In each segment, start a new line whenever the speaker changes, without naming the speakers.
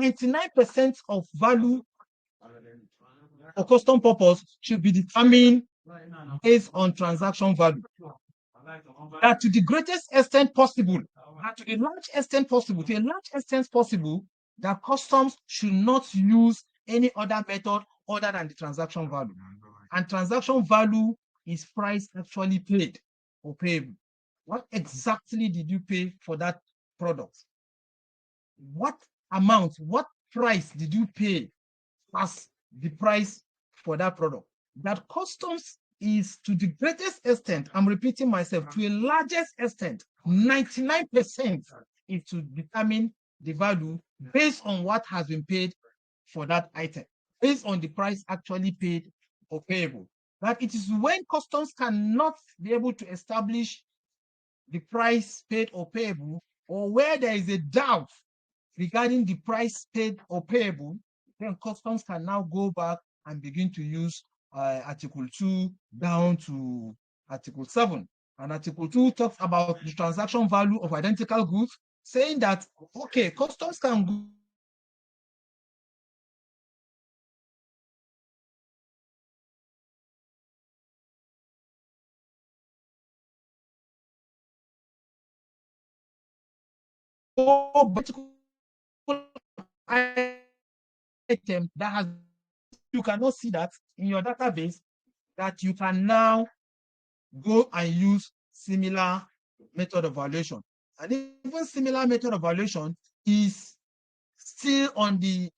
99% of value for custom purpose should be determined based on transaction value. That to the greatest extent possible, and to the large extent possible, that customs should not use any other method other than the transaction value. And transaction value is price actually paid or payable. What exactly did you pay for that product? What amount, what price did you pay as the price for that product? That customs is to the greatest extent, I'm repeating myself, to a largest extent, 99% is to determine the value based on what has been paid for that item, based on the price actually paid or payable. That it is when customs cannot be able to establish the price paid or payable, or where there is a doubt regarding the price paid or payable, then customs can now go back and begin to use Article 2 down to Article 7. And Article 2 talks about the transaction value of identical goods, saying that, okay, customs can go item that has, you cannot see that in your database, that you can now go and use similar method of valuation. And even similar method of valuation is still on the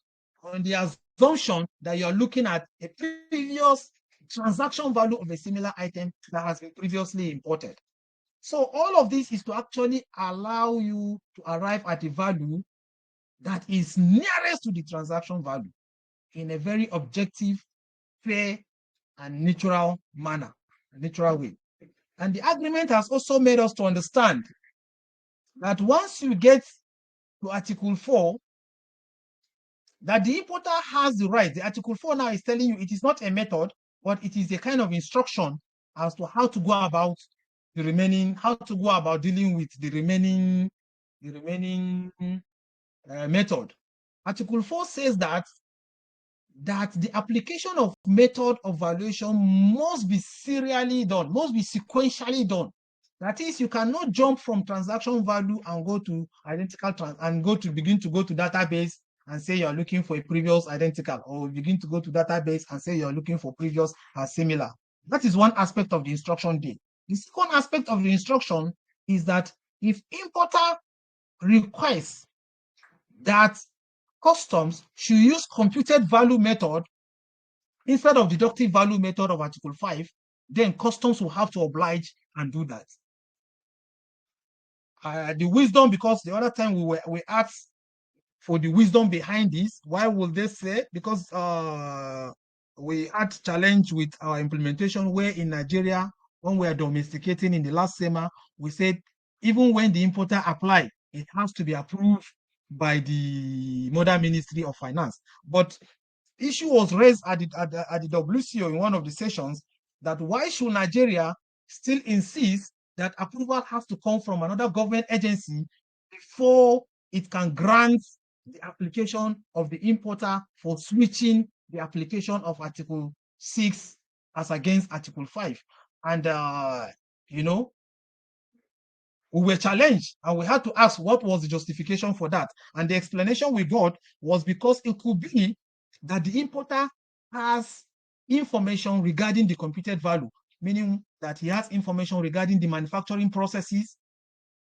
assumption that you're looking at a previous transaction value of a similar item that has been previously imported. So all of this is to actually allow you to arrive at a value that is nearest to the transaction value in a very objective, fair, and natural manner, natural way. And the agreement has also made us to understand that once you get to Article 4, that the importer has the right. The Article 4 now is telling you it is not a method, but it is a kind of instruction as to how to go about the remaining, how to go about dealing with the remaining method. Article 4 says that the application of method of valuation must be serially done, must be sequentially done. That is, you cannot jump from transaction value and go to identical and begin to go to database and say you're looking for a previous identical, or begin to go to database and say you're looking for previous similar. That is one aspect of the instruction day. The second aspect of the instruction is that if importer requests that customs should use computed value method instead of deductive value method of Article 5, then customs will have to oblige and do that. The wisdom, because the other time we asked for the wisdom behind this, why would they say? Because we had challenge with our implementation, where in Nigeria, when we are domesticating in the last SEMA, we said even when the importer apply, it has to be approved by the Mother Ministry of Finance. But issue was raised at the WCO in one of the sessions, that why should Nigeria still insist that approval has to come from another government agency before it can grant the application of the importer for switching the application of Article 6 as against Article 5. And, we were challenged and we had to ask what was the justification for that. And the explanation we got was because it could be that the importer has information regarding the computed value, meaning that he has information regarding the manufacturing processes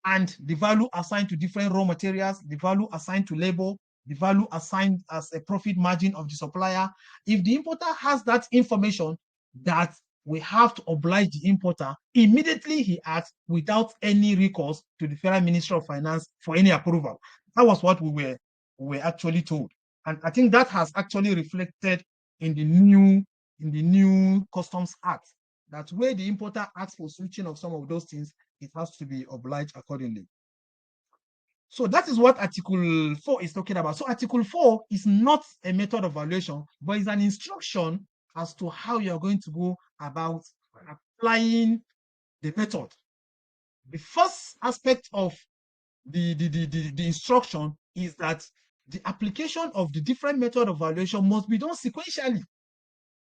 and the value assigned to different raw materials, the value assigned to labor, the value assigned as a profit margin of the supplier. If the importer has that information, that we have to oblige the importer, immediately he acts without any recourse to the Federal Ministry of Finance for any approval. That was what we were actually told. And I think that has actually reflected in the new Customs Act, that where the importer asks for switching of some of those things, it has to be obliged accordingly. So that is what Article 4 is talking about. So Article 4 is not a method of valuation, but it's an instruction as to how you're going to go about applying the method. The first aspect of the instruction is that the application of the different method of valuation must be done sequentially.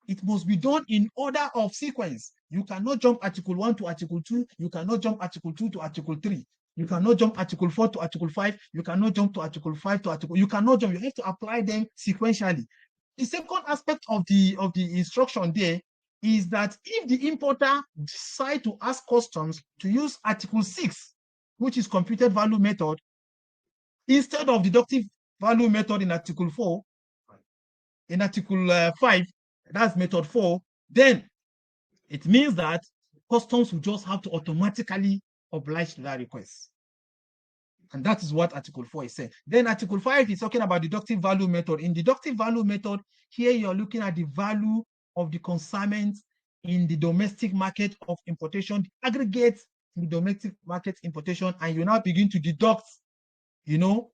It must be done in order of sequence. You cannot jump Article 1 to Article 2. You cannot jump Article 2 to Article 3. You cannot jump Article 4 to Article 5. You cannot jump to Article 5 to Article. You cannot jump. You have to apply them sequentially. The second aspect of the instruction there is that if the importer decide to ask customs to use Article 6, which is computed value method, instead of deductive value method in Article 4, in Article 5, that's method 4, then it means that customs will just have to automatically oblige to that request. And that is what Article 4 is saying. Then Article 5 is talking about deductive value method. In deductive value method, here you're looking at the value of the consignment in the domestic market of importation, the aggregate in the domestic market importation, and you now begin to deduct,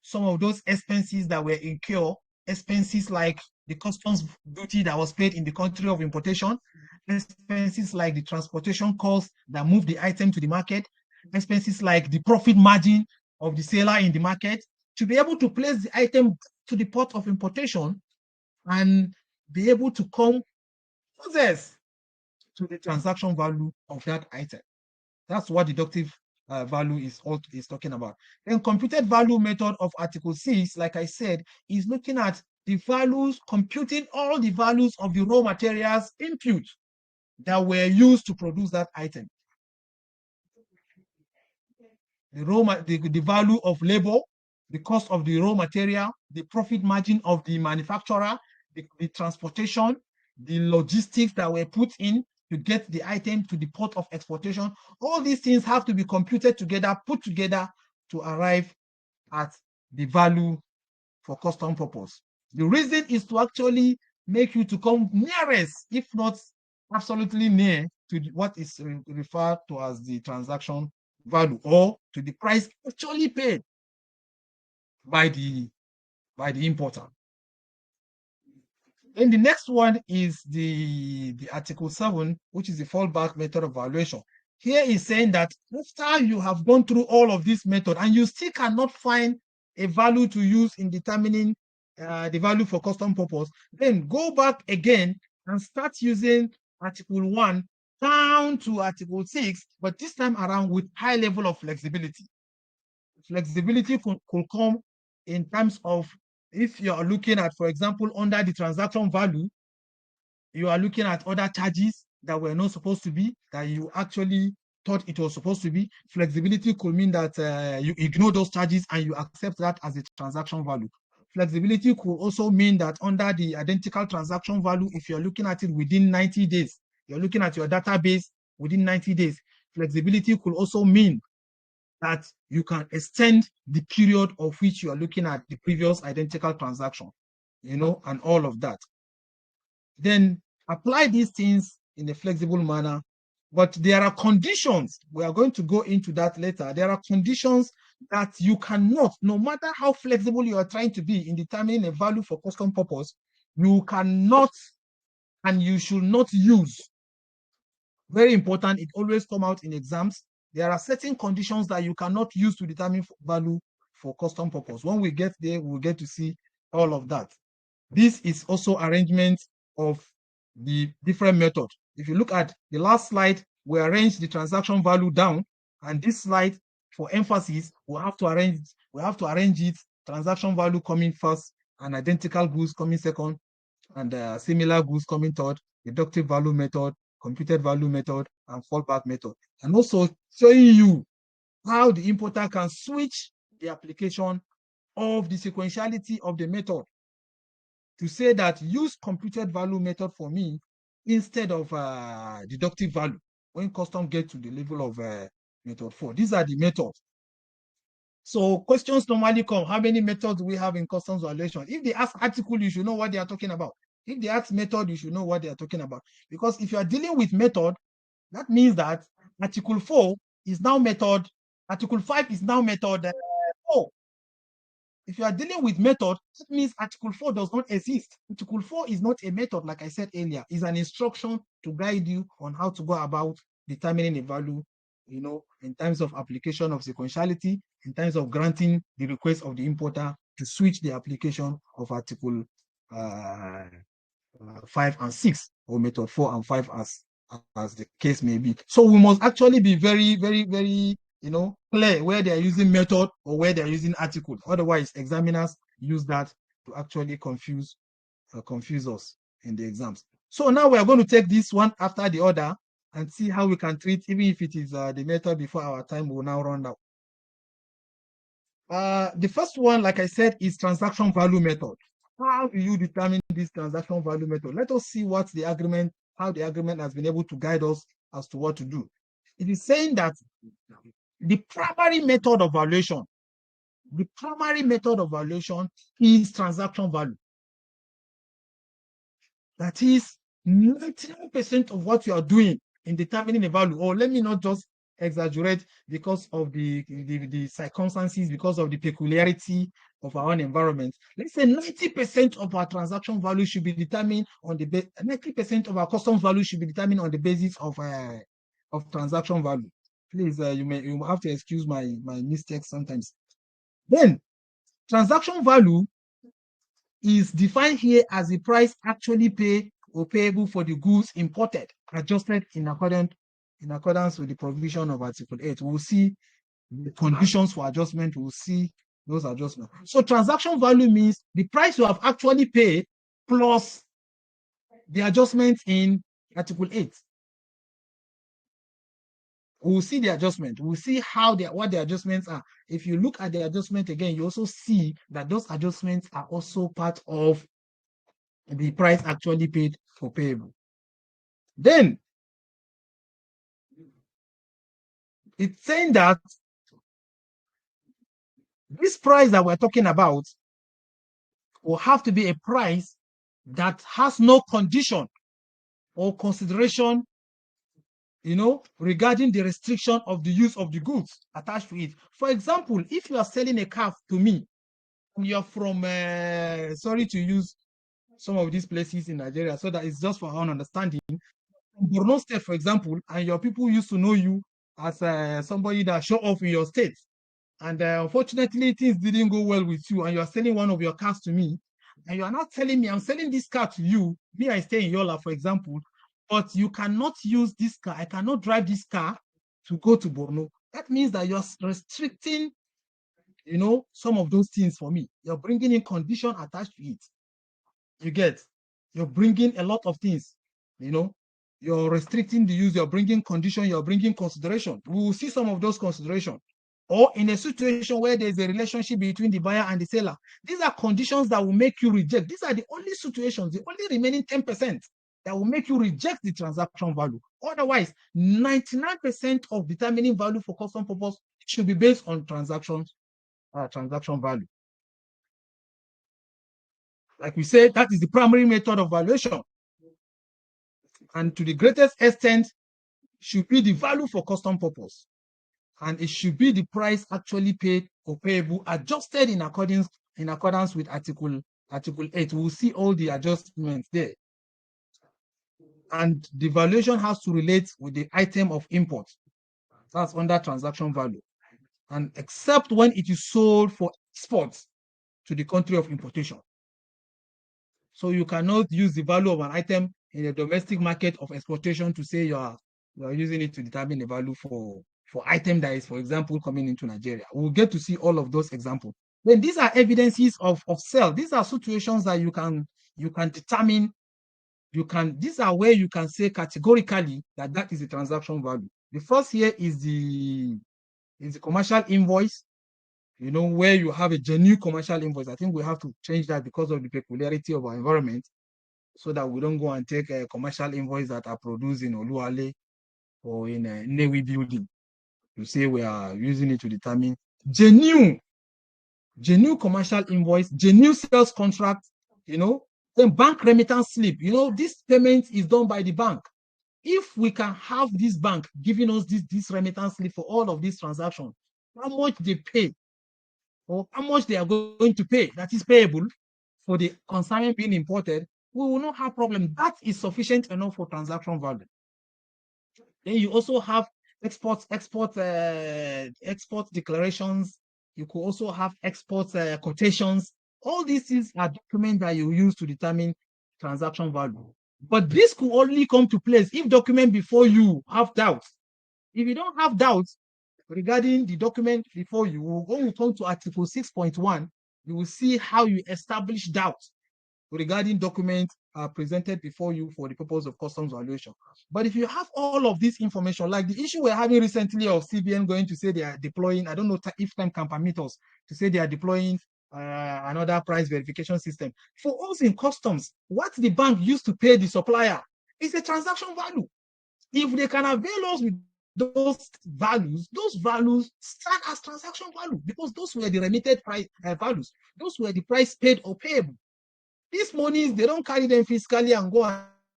some of those expenses that were incurred, expenses like the customs duty that was paid in the country of importation, expenses like the transportation costs that move the item to the market, expenses like the profit margin of the seller in the market, to be able to place the item to the port of importation and be able to come closest to the transaction value of that item. That's what deductive value is talking about. Then computed value method of Article 6, like I said, is looking at the values, computing all the values of the raw materials input that were used to produce that item. The value of labor, the cost of the raw material, the profit margin of the manufacturer, the transportation, the logistics that were put in to get the item to the port of exportation. All these things have to be computed together, put together to arrive at the value for custom purpose. The reason is to actually make you to come nearest, if not absolutely near, to what is referred to as the transaction value, or to the price actually paid by the importer. Then the next one is the Article 7, which is the fallback method of valuation. Here is saying that after you have gone through all of this method and you still cannot find a value to use in determining the value for custom purpose, then go back again and start using Article 1 down to Article 6, but this time around with high level of flexibility. Flexibility could come in terms of, if you are looking at, for example, under the transaction value, you are looking at other charges that were not supposed to be, that you actually thought it was supposed to be. Flexibility could mean that you ignore those charges and you accept that as a transaction value. Flexibility could also mean that under the identical transaction value, if you're looking at it within 90 days, you're looking at your database within 90 days. Flexibility could also mean that you can extend the period of which you are looking at the previous identical transaction, and all of that. Then apply these things in a flexible manner, but there are conditions. We are going to go into that later. There are conditions that you cannot, no matter how flexible you are trying to be in determining a value for custom purpose, you cannot and you should not use. Very important, it always comes out in exams. There are certain conditions that you cannot use to determine value for custom purpose. When we get there, we'll get to see all of that. This is also arrangement of the different method. If you look at the last slide, we arranged the transaction value down, and this slide, for emphasis, we have to arrange it, transaction value coming first, and identical goods coming second, and similar goods coming third, deductive value method, computed value method, and fallback method. And also showing you how the importer can switch the application of the sequentiality of the method to say that use computed value method for me instead of deductive value when custom get to the level of method 4. These are the methods. So questions normally come, how many methods do we have in customs valuation? If they ask article, you should know what they are talking about. If they ask method, you should know what they are talking about. Because if you are dealing with method, that means that Article 4 is now method, Article 5 is now method 4. If you are dealing with method, that means Article 4 does not exist. Article 4 is not a method, like I said earlier. It's an instruction to guide you on how to go about determining a value, in terms of application of sequentiality, in terms of granting the request of the importer, to switch the application of Article 5 and 6 or method 4 and 5 as the case may be. So we must actually be very, very, very, clear where they are using method or where they are using article. Otherwise, examiners use that to actually confuse us in the exams. So now we are going to take this one after the other and see how we can treat, even if it is the method before our time will now run out. The first one, like I said, is transaction value method. How do you determine this transaction value method? Let us see how the agreement has been able to guide us as to what to do. It is saying that the primary method of valuation is transaction value. That is 99% of what you are doing in determining the value. Or let me not just exaggerate because of the circumstances, because of the peculiarity of our own environment. Let's say 90% of our transaction value should be determined on the 90% of our custom value should be determined on the basis of transaction value. Please, you have to excuse my mistakes sometimes. Then, transaction value is defined here as the price actually paid or payable for the goods imported, adjusted in accordance with the provision of Article 8. We'll see the conditions for adjustment. We'll see those adjustments. So transaction value means the price you have actually paid plus the adjustment in Article 8. We'll see the adjustment. We'll see what the adjustments are. If you look at the adjustment again, you also see that those adjustments are also part of the price actually paid for payable. Then it's saying that this price that we're talking about will have to be a price that has no condition or consideration, regarding the restriction of the use of the goods attached to it. For example, if you are selling a car to me, you're from, sorry to use some of these places in Nigeria, so that it's just for our own understanding. Borno State, for example, and your people used to know you as somebody that show off in your state. And unfortunately, things didn't go well with you, and you are selling one of your cars to me, and you are not telling me, I'm selling this car to you. Me, I stay in Yola, for example, but you cannot use this car. I cannot drive this car to go to Borno. That means that you're restricting, some of those things for me. You're bringing in condition attached to it. You get, you're bringing a lot of things, you're restricting the use, you're bringing condition, you're bringing consideration. We will see some of those considerations. Or in a situation where there's a relationship between the buyer and the seller, these are conditions that will make you reject. These are the only situations, the only remaining 10% that will make you reject the transaction value. Otherwise, 99% of determining value for custom purpose should be based on transaction value. Like we said, that is the primary method of valuation. And to the greatest extent, should be the value for custom purpose. And it should be the price actually paid or payable, adjusted in accordance with Article 8. We'll see all the adjustments there. And the valuation has to relate with the item of import. That's under transaction value. And except when it is sold for export to the country of importation. So you cannot use the value of an item in a domestic market of exportation to say you are using it to determine the value for item that is, for example, coming into Nigeria. We'll get to see all of those examples. Then these are evidences of sale. These are situations that you can determine. These are where you can say categorically that is the transaction value. The first here is the commercial invoice, where you have a genuine commercial invoice. I think we have to change that because of the peculiarity of our environment, so that we don't go and take a commercial invoice that are produced in Oluwale or in a Nnewi building. You say we are using it to determine genuine commercial invoice, genuine sales contract, then bank remittance slip. This payment is done by the bank. If we can have this bank giving us this remittance slip for all of these transactions, how much they pay or how much they are going to pay that is payable for the consignment being imported, we will not have problem. That is sufficient enough for transaction value. Then you also have export declarations, You could also have export quotations. All these things are documents that you use to determine transaction value. But this could only come to place if document before you have doubts. If you don't have doubts regarding the document before you, when we come to Article 6.1, you will see how you establish doubt regarding documents presented before you for the purpose of customs valuation. But if you have all of this information, like the issue we're having recently of CBN going to say they are deploying, I don't know if time can permit us to say they are deploying another price verification system. For us in customs, what the bank used to pay the supplier is a transaction value. If they can avail us with those values stand as transaction value because those were the remitted price values. Those were the price paid or payable. These monies, they don't carry them fiscally and go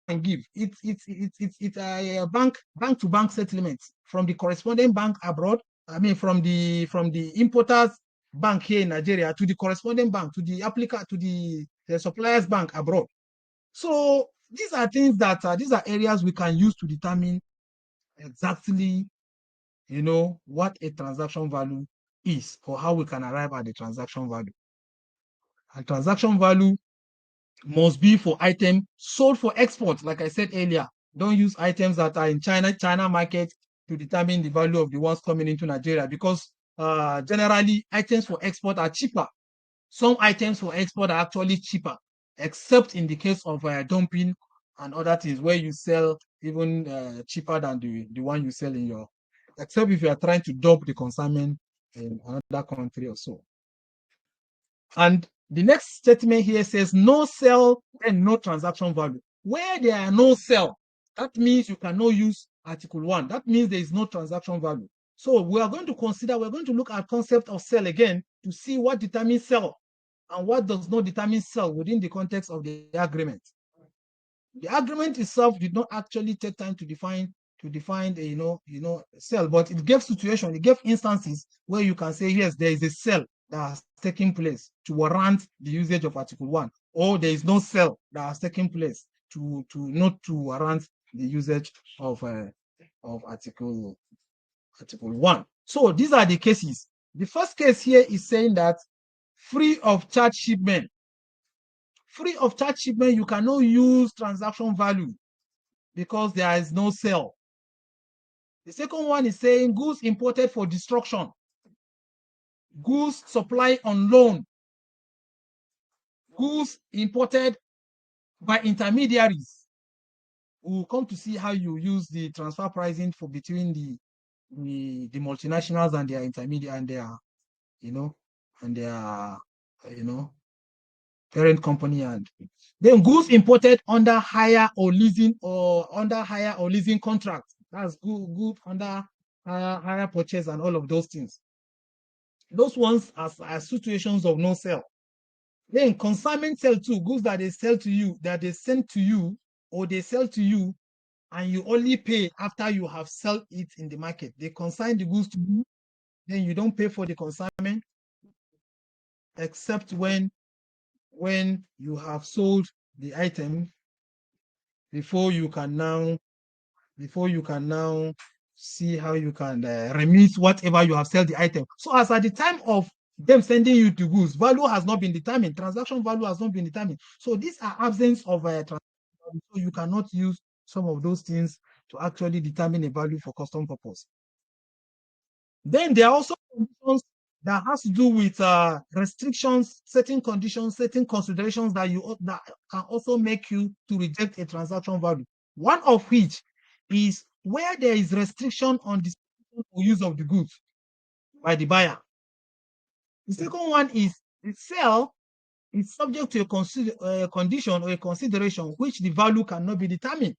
and give. It's a bank-to-bank settlement from the corresponding bank abroad. I mean, from the importers bank here in Nigeria to the corresponding bank, to the applicant, to the suppliers bank abroad. So these are things that these are areas we can use to determine exactly, what a transaction value is or how we can arrive at the transaction value. And transaction value must be for item sold for export. Like I said earlier, don't use items that are in China market to determine the value of the ones coming into Nigeria because generally items for export are cheaper. Some items for export are actually cheaper, except in the case of dumping and other things where you sell even cheaper than the one you sell in your, except if you are trying to dump the consignment in another country or so. And the next statement here says no sell and no transaction value. Where there are no sell, that means you cannot use Article 1. That means there is no transaction value. So we're going to look at concept of sell again to see what determines sell and what does not determine sell within the context of the agreement. The agreement itself did not actually take time to define sell, but it gave situation, it gave instances where you can say, yes, there is a sell that has taken place to warrant the usage of Article 1, or there is no sell that has taken place to not to warrant the usage of Article 1. So these are the cases. The first case here is saying that free of charge shipment. Free of charge shipment, you cannot use transaction value because there is no sale. The second one is saying goods imported for destruction, goods supplied on loan, goods imported by intermediaries. We'll come to see how you use the transfer pricing for between the multinationals and their intermediate and their parent company, and then goods imported under hire or leasing contract. That's good under hire purchase and all of those things. Those ones are situations of no sale. Then consignment sale too, goods that they sell to you, that they send to you or they sell to you, and you only pay after you have sold it in the market. They consign the goods to you, then you don't pay for the consignment except when you have sold the item before you can now see how you can remit whatever you have sold the item. So as at the time of them sending you the goods, value has not been determined, transaction value has not been determined. So these are absence of transaction value. So you cannot use some of those things to actually determine a value for custom purpose. Then there are also conditions that has to do with restrictions, certain conditions, certain considerations that can also make you to reject a transaction value. One of which is where there is restriction on the use of the goods by the buyer. The second one is the sale is subject to a condition or a consideration which the value cannot be determined.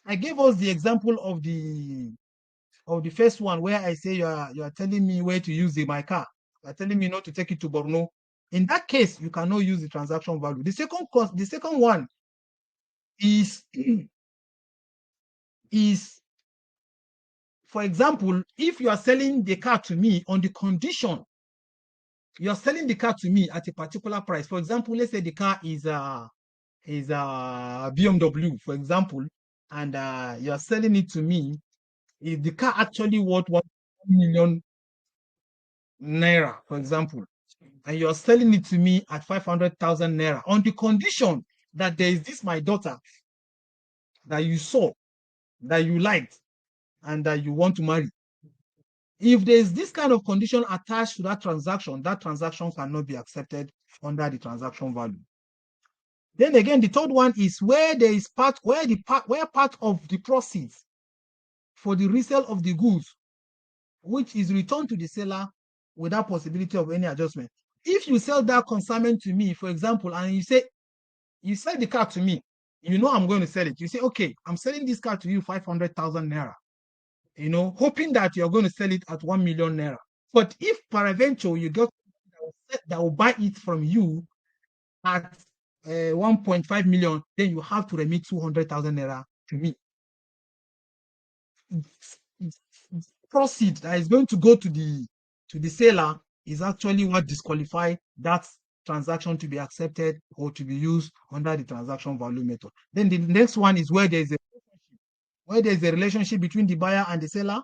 I gave us the example of the first one where I say you are telling me where to use my car. You are telling me not to take it to Borno. In that case, you cannot use the transaction value. The second one is for example, if you are selling the car to me on the condition you are selling the car to me at a particular price. For example, let's say the car is a BMW, for example, and you are selling it to me. If the car actually worth 1 million, naira, for example, and you're selling it to me at 500,000 naira on the condition that there is this my daughter that you saw, that you liked, and that you want to marry. If there is this kind of condition attached to that transaction cannot be accepted under the transaction value. Then again, the third one is where there is part where part of the proceeds for the resale of the goods, which is returned to the seller without possibility of any adjustment. If you sell that consignment to me, for example, and you sell the car to me, you know I'm going to sell it. You say, okay, I'm selling this car to you 500,000 naira, hoping that you're going to sell it at 1 million naira. But if peradventure you get that will buy it from you at 1.5 million, then you have to remit 200,000 naira to me. Proceed that is going to go to the seller is actually what disqualify that transaction to be accepted or to be used under the transaction value method. Then the next one is where there is a relationship between the buyer and the seller,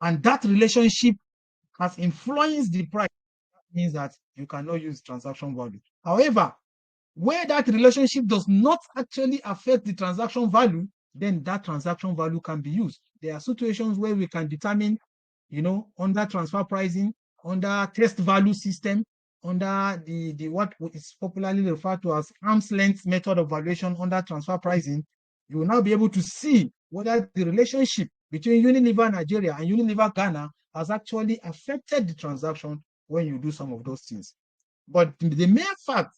and that relationship has influenced the price. That means that you cannot use transaction value. However, where that relationship does not actually affect the transaction value, then that transaction value can be used. There are situations where we can determine, under transfer pricing, under test value system, under the what is popularly referred to as arm's length method of valuation under transfer pricing, you will now be able to see whether the relationship between Unilever Nigeria and Unilever Ghana has actually affected the transaction when you do some of those things. But the mere fact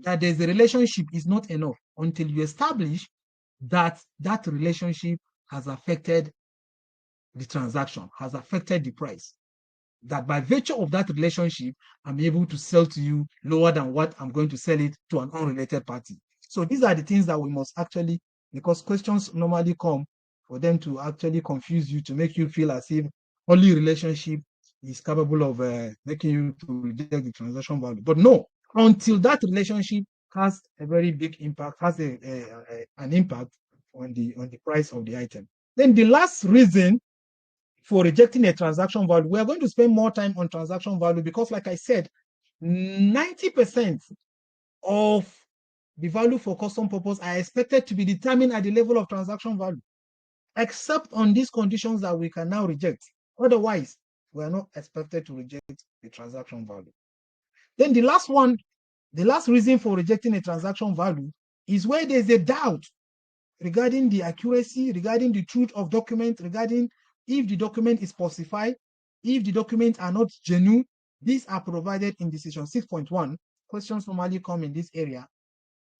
that there's a relationship is not enough until you establish that that relationship has affected the transaction, has affected the price. That by virtue of that relationship, I'm able to sell to you lower than what I'm going to sell it to an unrelated party. So these are the things that we must actually, because questions normally come for them to actually confuse you, to make you feel as if only relationship is capable of making you to reject the transaction value. But no, until that relationship has a very big impact, has an impact on the price of the item. Then the last reason for rejecting a transaction value, we are going to spend more time on transaction value because, like I said, 90% of the value for custom purpose are expected to be determined at the level of transaction value, except on these conditions that we can now reject. Otherwise, we are not expected to reject the transaction value. Then the last reason for rejecting a transaction value is where there's a doubt regarding the accuracy, regarding the truth of document, regarding if the document is falsified, if the documents are not genuine. These are provided in decision 6.1. Questions normally come in this area.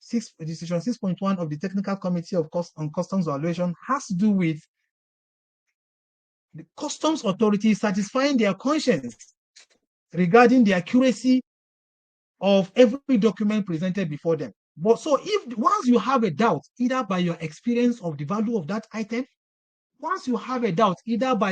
Decision 6.1 of the Technical Committee on Customs Valuation has to do with the customs authority satisfying their conscience regarding the accuracy of every document presented before them. But so if once you have a doubt, either by your experience of the value of that item, once you have a doubt, either by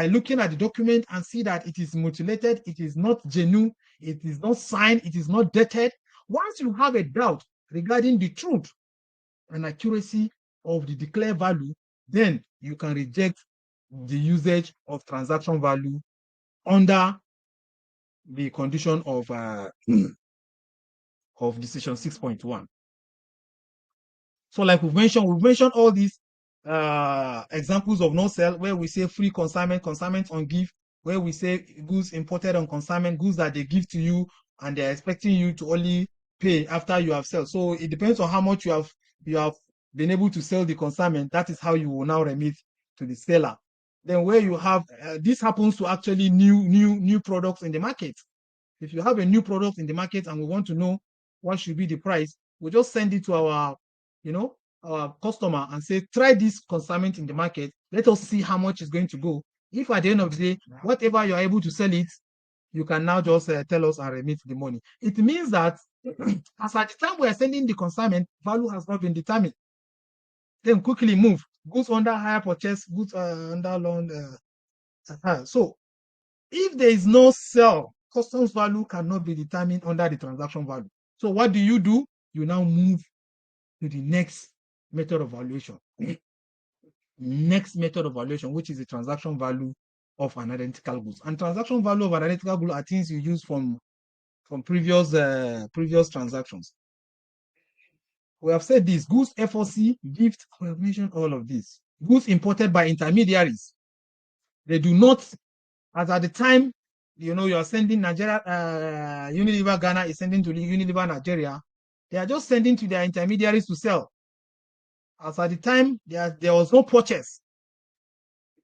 looking at the document and see that it is mutilated, it is not genuine, it is not signed, it is not dated, once you have a doubt regarding the truth and accuracy of the declared value, then you can reject the usage of transaction value under the condition of decision 6.1. So like we've mentioned all these examples of no sell, where we say free consignment on gift, where we say goods imported on consignment, goods that they give to you and they're expecting you to only pay after you have sold. So it depends on how much you have been able to sell the consignment. That is how you will now remit to the seller. Then where you have this happens to actually new products in the market. If you have a new product in the market and we want to know what should be the price, we just send it to our customer and say, try this consignment in the market. Let us see how much is going to go. If at the end of the day, whatever you're able to sell it, you can now just tell us and remit the money. It means that as at the time we are sending the consignment, value has not been determined. Then quickly move. Goods under hire purchase, goods under loan. So if there is no sell, customs value cannot be determined under the transaction value. So what do? You now move to the next method of valuation. Next method of valuation, which is the transaction value of an identical goods. And transaction value of an identical goods are things you use from previous transactions. We have said this: goods FOC, gift. We have mentioned all of this. Goods imported by intermediaries. They do not, as at the time, you are sending Nigeria, Unilever Ghana is sending to Unilever Nigeria. They are just sending to their intermediaries to sell. As at the time, there was no purchase.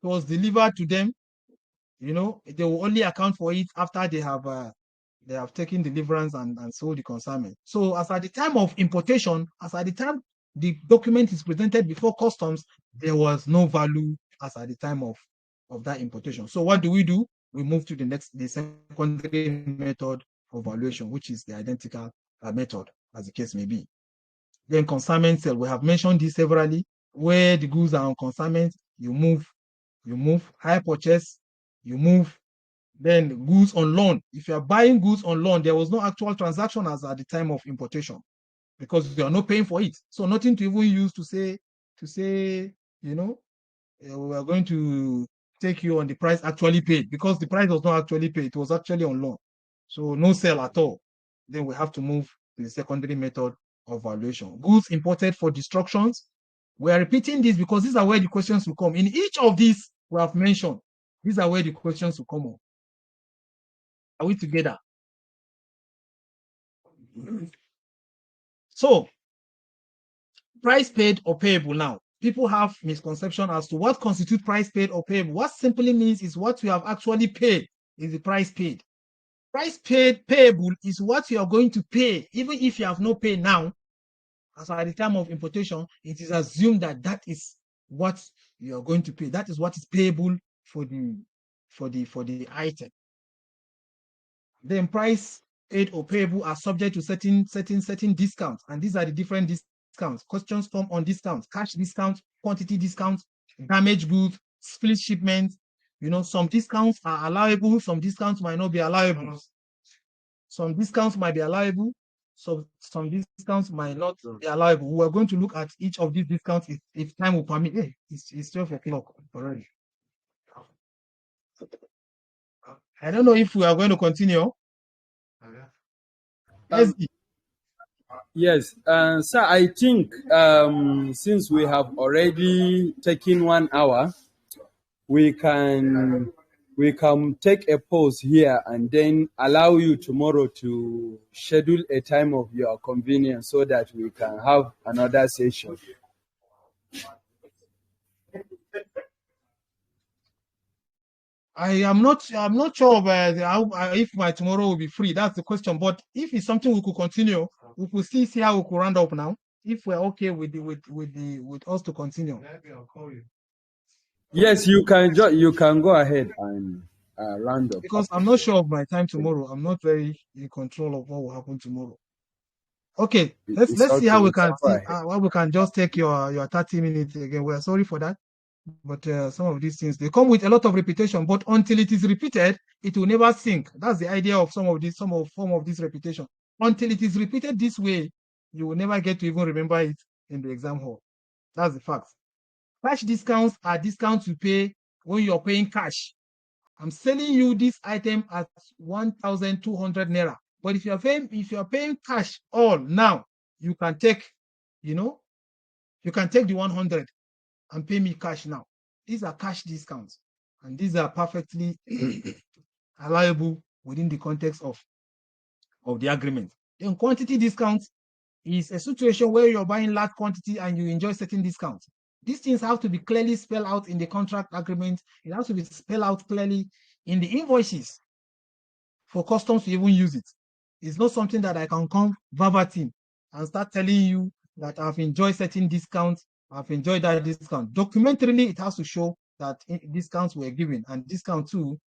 It was delivered to them. They will only account for it after they have taken deliverance and sold the consignment. So as at the time of importation, as at the time the document is presented before customs, there was no value as at the time of that importation. So what do? We move to the secondary method of valuation, which is the identical method, as the case may be. Then consignment sale, we have mentioned this severally. Where the goods are on consignment, you move hire purchase, you move. Then goods on loan. If you are buying goods on loan, there was no actual transaction as at the time of importation because you are not paying for it. So nothing to even use to say, we are going to take you on the price actually paid, because the price was not actually paid. It was actually on loan. So no sale at all. Then we have to move to the secondary method of valuation. Goods imported for destructions. We are repeating this because these are where the questions will come. In each of these we have mentioned, these are where the questions will come on. Are we together? So, price paid or payable now. People have misconception as to what constitutes price paid or payable. What simply means is what you have actually paid is the price paid. Price paid payable is what you are going to pay, even if you have no pay now. As at the time of importation, it is assumed that that is what you are going to pay. That is what is payable for the item. Then price paid or payable are subject to certain discounts, and these are the different discounts. Questions come on discounts: cash discount, quantity discount, damaged goods, split shipment. Some discounts are allowable, some discounts might not be allowable. Some discounts might be allowable, so some discounts might not be allowable. We are going to look at each of these discounts if time will permit. Hey, it's 12 o'clock already. I don't know if we are going to continue.
Yes, sir, I think since we have already taken 1 hour, we can take a pause here and then allow you tomorrow to schedule a time of your convenience so that we can have another session.
I'm not sure if my tomorrow will be free. That's the question. But if it's something we could continue, we could see how we could round up now. If we're okay with us to continue. Maybe I'll call you.
Yes, you can go ahead and round up.
Because I'm not sure of my time tomorrow. I'm not very in control of what will happen tomorrow. Okay, let's see how we can just take your 30 minutes again. We're sorry for that. But some of these things, they come with a lot of repetition, but until it is repeated, it will never sink. That's the idea of some of form of this repetition. Until it is repeated this way, you will never get to even remember it in the exam hall. That's the fact. Cash discounts are discounts you pay when you're paying cash. I'm selling you this item at 1,200 naira. But if you're paying cash all now, you can take the 100 and pay me cash now. These are cash discounts, and these are perfectly allowable within the context of the agreement. Then quantity discounts is a situation where you're buying large quantity and you enjoy certain discounts. These things have to be clearly spelled out in the contract agreement. It has to be spelled out clearly in the invoices for customs to even use it. It's not something that I can come verbatim and start telling you that I've enjoyed certain discounts. I've enjoyed that discount. Documentarily, it has to show that discounts were given, and discount too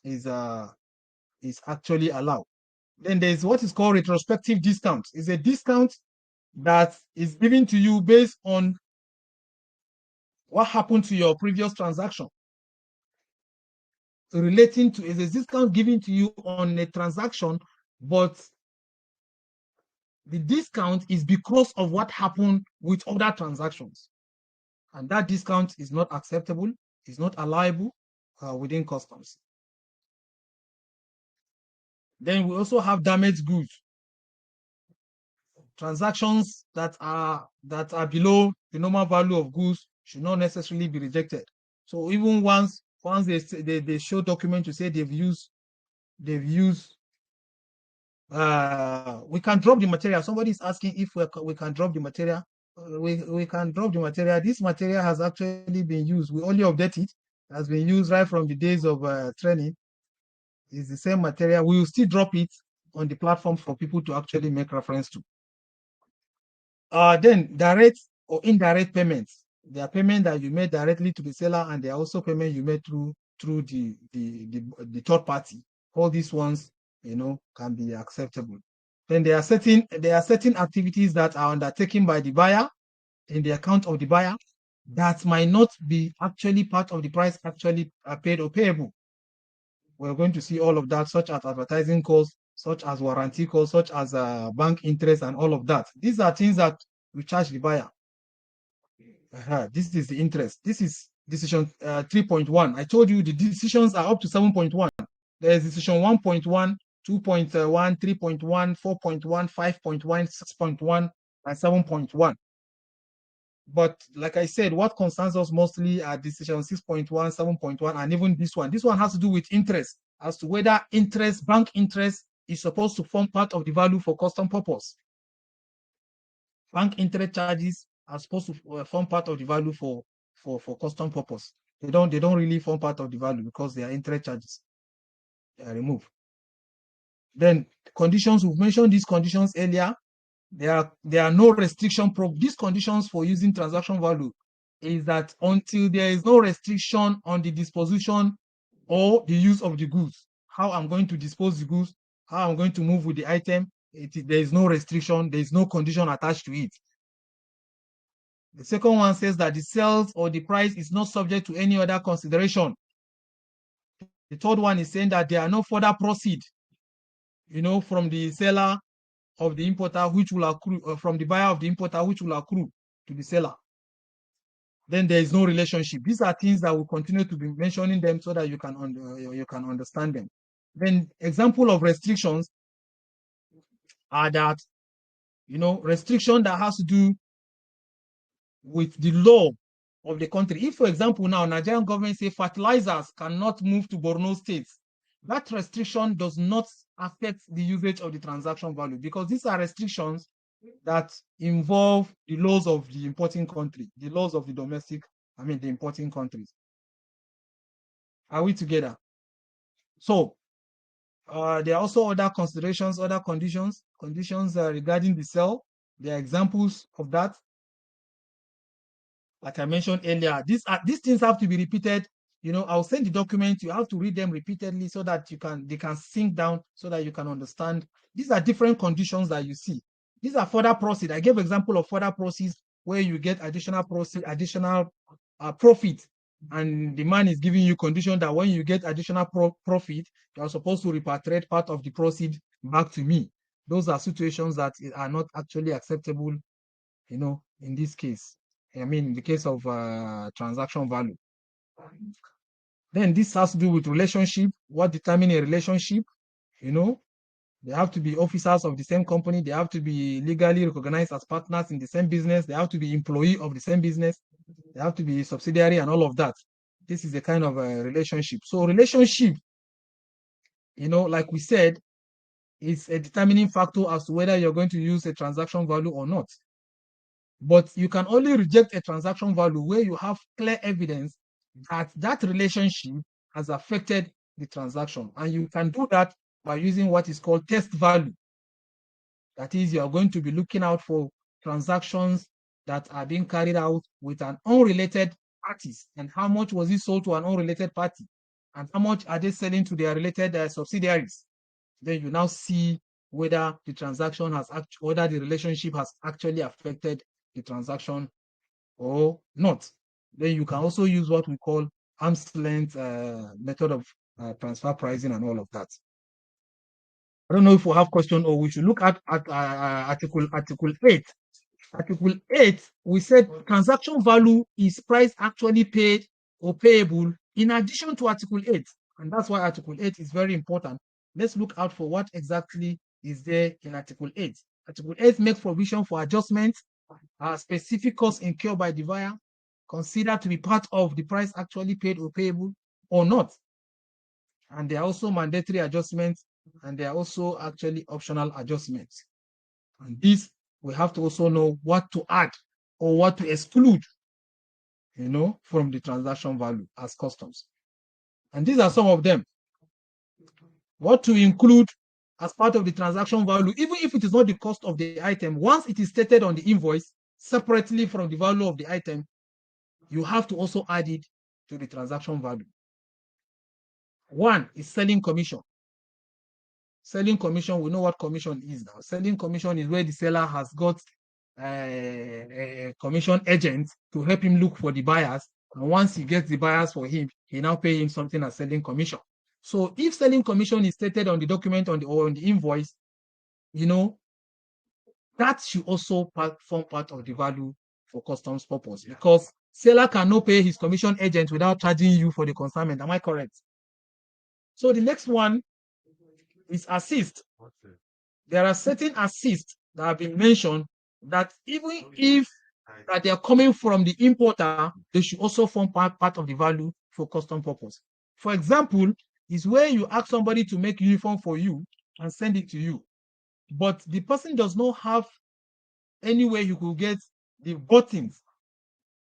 is actually allowed. Then there's what is called retrospective discount. It's a discount that is given to you based on what happened to your previous transaction. Relating to is a discount given to you on a transaction, but the discount is because of what happened with other transactions. And that discount is not acceptable, is not allowable within customs. Then we also have damaged goods. Transactions that are below the normal value of goods should not necessarily be rejected. So even once they show document to say they've used we can drop the material. Somebody is asking if we can drop the material. We can drop the material. This material has actually been used. We only update it. It has been used right from the days of training. It's the same material. We will still drop it on the platform for people to actually make reference to. Then direct or indirect payments. There are payments that you made directly to the seller, and there are also payments you made through the third party. All these ones, can be acceptable. Then there are certain activities that are undertaken by the buyer in the account of the buyer that might not be actually part of the price actually paid or payable. We're going to see all of that, such as advertising costs, such as warranty costs, such as bank interest, and all of that. These are things that we charge the buyer. This is the interest. This is decision 3.1. I told you the decisions are up to 7.1. There is decision 1.1, 2.1, 3.1, 4.1, 5.1, 6.1, and 7.1. But like I said, what concerns us mostly are decision 6.1, 7.1, and even this one. This one has to do with interest, as to whether bank interest, is supposed to form part of the value for custom purpose. Bank interest charges are supposed to form part of the value for custom purpose. They don't really form part of the value because they are interest charges. They are removed. Then conditions, we've mentioned these conditions earlier. There are no restriction. These conditions for using transaction value is that until there is no restriction on the disposition or the use of the goods, how I'm going to dispose the goods, how I'm going to move with the item, there is no restriction, there is no condition attached to it. The second one says that the sales or the price is not subject to any other consideration. The third one is saying that there are no further proceed, from the seller of the importer, which will accrue from the buyer of the importer, which will accrue to the seller. Then there is no relationship. These are things that will continue to be mentioning them so that you can understand them. Then example of restrictions are that, restriction that has to do with the law of the country. If, for example, now Nigerian government say fertilizers cannot move to Borno State, that restriction does not affect the usage of the transaction value, because these are restrictions that involve the laws of the importing country, the laws of the the importing countries. Are we together? So there are also other considerations, other conditions regarding the sale. There are examples of that. Like I mentioned earlier, these things have to be repeated. I'll send the document. You have to read them repeatedly so that they can sink down, so that you can understand. These are different conditions that you see. These are further proceed. I gave example of further proceeds where you get additional proceed, additional profit, and the man is giving you condition that when you get additional profit, you are supposed to repatriate part of the proceed back to me. Those are situations that are not actually acceptable, in this case. In the case of transaction value. Then this has to do with relationship. What determines a relationship? They have to be officers of the same company. They have to be legally recognized as partners in the same business. They have to be employee of the same business. They have to be subsidiary and all of that. This is a kind of a relationship. So relationship, like we said, is a determining factor as to whether you're going to use a transaction value or not. But you can only reject a transaction value where you have clear evidence that relationship has affected the transaction. And you can do that by using what is called test value. That is, you are going to be looking out for transactions that are being carried out with an unrelated parties, and how much was it sold to an unrelated party, and how much are they selling to their related subsidiaries. Then you now see whether the transaction whether the relationship has actually affected the transaction or not. Then you can also use what we call arm's length method of transfer pricing and all of that. I don't know if we have question, or we should look at article 8. Article 8, we said transaction value is price actually paid or payable in addition to Article 8, and that's why Article 8 is very important, let's look out for what exactly is there in Article 8. Article 8 makes provision for adjustments, specific costs incurred by the buyer, considered to be part of the price actually paid or payable or not. And there are also mandatory adjustments, and there are also actually optional adjustments. And this, we have to also know what to add or what to exclude, from the transaction value as customs. And these are some of them. What to include as part of the transaction value, even if it is not the cost of the item, once it is stated on the invoice separately from the value of the item, you have to also add it to the transaction value. One is selling commission. Selling commission, we know what commission is now. Selling commission is where the seller has got a commission agent to help him look for the buyers. And once he gets the buyers for him, he now pay him something as selling commission. So if selling commission is stated on the document on the invoice, that should also form part of the value for customs purpose, because seller cannot pay his commission agent without charging you for the consignment. Am I correct? So the next one is assist. There are certain assists that have been mentioned that even if that they are coming from the importer, they should also form part of the value for custom purpose. For example, is where you ask somebody to make uniform for you and send it to you, but the person does not have any way you could get the buttons,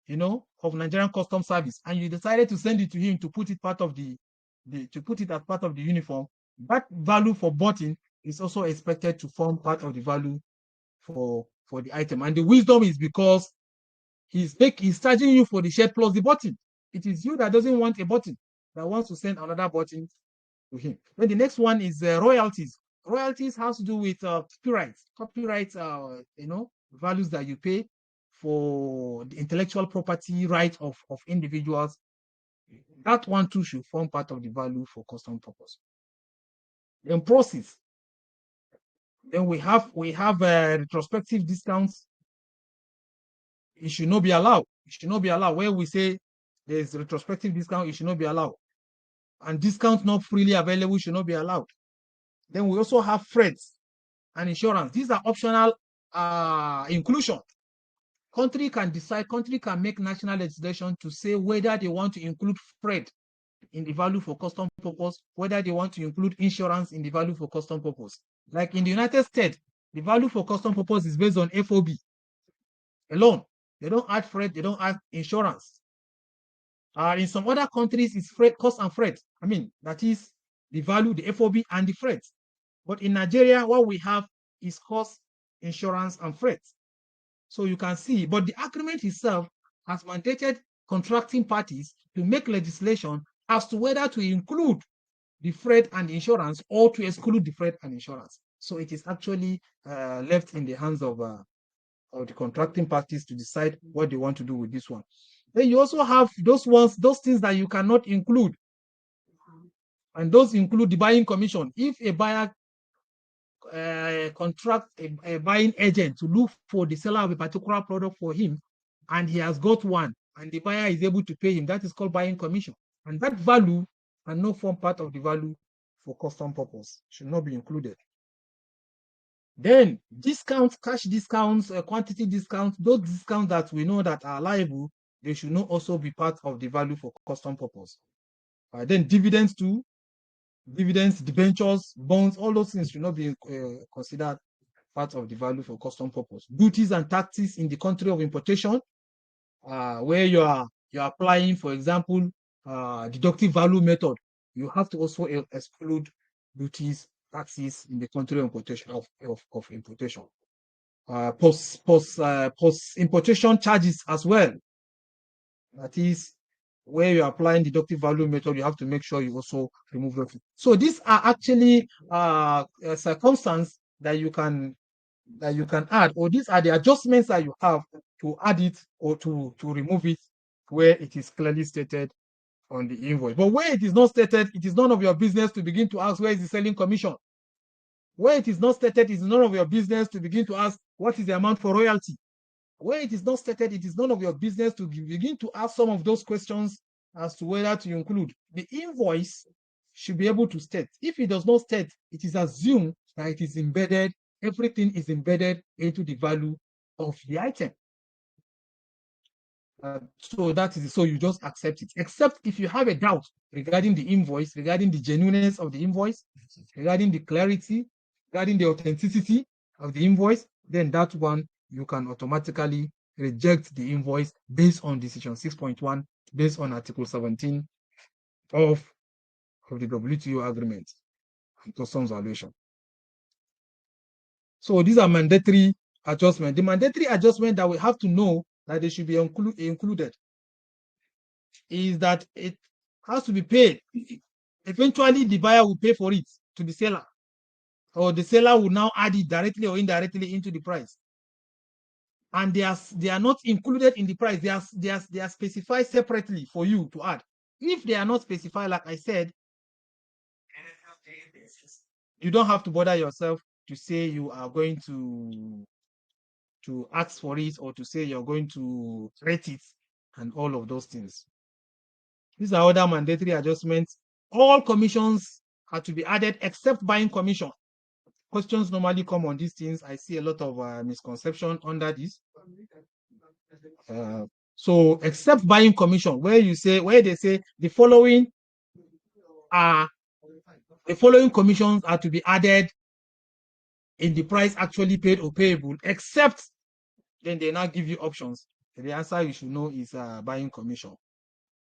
of Nigerian Custom Service, and you decided to send it to him to put it part of to put it as part of the uniform. That value for button is also expected to form part of the value for the item. And the wisdom is because he's charging you for the shirt plus the button. It is you that doesn't want a button, that wants to send another button to him. Then the next one is royalties. Royalties has to do with copyright, values that you pay for the intellectual property right of individuals. That one too should form part of the value for custom purpose. Then process. Then we have retrospective discounts. It should not be allowed. It should not be allowed. Where we say there's retrospective discount, it should not be allowed. And discount not freely available should not be allowed. Then we also have freights and insurance. These are optional inclusion. Country can make national legislation to say whether they want to include freight in the value for custom purpose, whether they want to include insurance in the value for custom purpose. Like in the United States, the value for custom purpose is based on FOB alone. They don't add freight, they don't add insurance. In some other countries, it's freight, cost and freight. That is the value, the FOB and the freight. But in Nigeria, what we have is cost, insurance, and freight. So you can see, but the agreement itself has mandated contracting parties to make legislation as to whether to include the freight and insurance or to exclude the freight and insurance. So it is actually left in the hands of the contracting parties to decide what they want to do with this one. Then you also have those things that you cannot include. And those include the buying commission. If a buyer contracts a buying agent to look for the seller of a particular product for him, and he has got one, and the buyer is able to pay him, that is called buying commission. And that value cannot form part of the value for custom purpose, should not be included. Then discounts, cash discounts, quantity discounts, those discounts that we know that are liable, they should not also be part of the value for custom purpose. Then dividends too. Dividends, debentures, bonds, all those things should not be considered part of the value for custom purpose. Duties and taxes in the country of importation, where you are applying, for example, deductive value method, you have to also exclude duties, taxes in the country of importation of importation. Post importation charges as well. That is where you're applying deductive value method, you have to make sure you also remove those. So these are actually circumstances that you can add, or these are the adjustments that you have to add it or to remove it where it is clearly stated on the invoice. But where it is not stated, it is none of your business to begin to ask where is the selling commission. Where it is not stated, it is none of your business to begin to ask what is the amount for royalty. Where it is not stated, it is none of your business to begin to ask some of those questions as to whether to include. The invoice should be able to state. If it does not state, it is assumed that it is embedded, everything is embedded into the value of the item. So that is so you just accept it, except if you have a doubt regarding the invoice, regarding the genuineness of the invoice, regarding the clarity, regarding the authenticity of the invoice, then that one you can automatically reject the invoice based on decision 6.1, based on article 17 of the WTO agreement and customs valuation. So these are mandatory adjustments. The mandatory adjustment that we have to know that they should be included is that it has to be paid. Eventually, the buyer will pay for it to the seller, or the seller will now add it directly or indirectly into the price. And they are not included in the price. They are specified separately for you to add. If they are not specified, like I said, you don't have to bother yourself to say you are going to ask for it, or to say you're going to rate it, and all of those things. These are other mandatory adjustments. All commissions are to be added except buying commission. Questions normally come on these things. I see a lot of misconception under this. So except buying commission, where they say the following commissions are to be added in the price actually paid or payable, except, then they now give you options. The answer you should know is buying commission.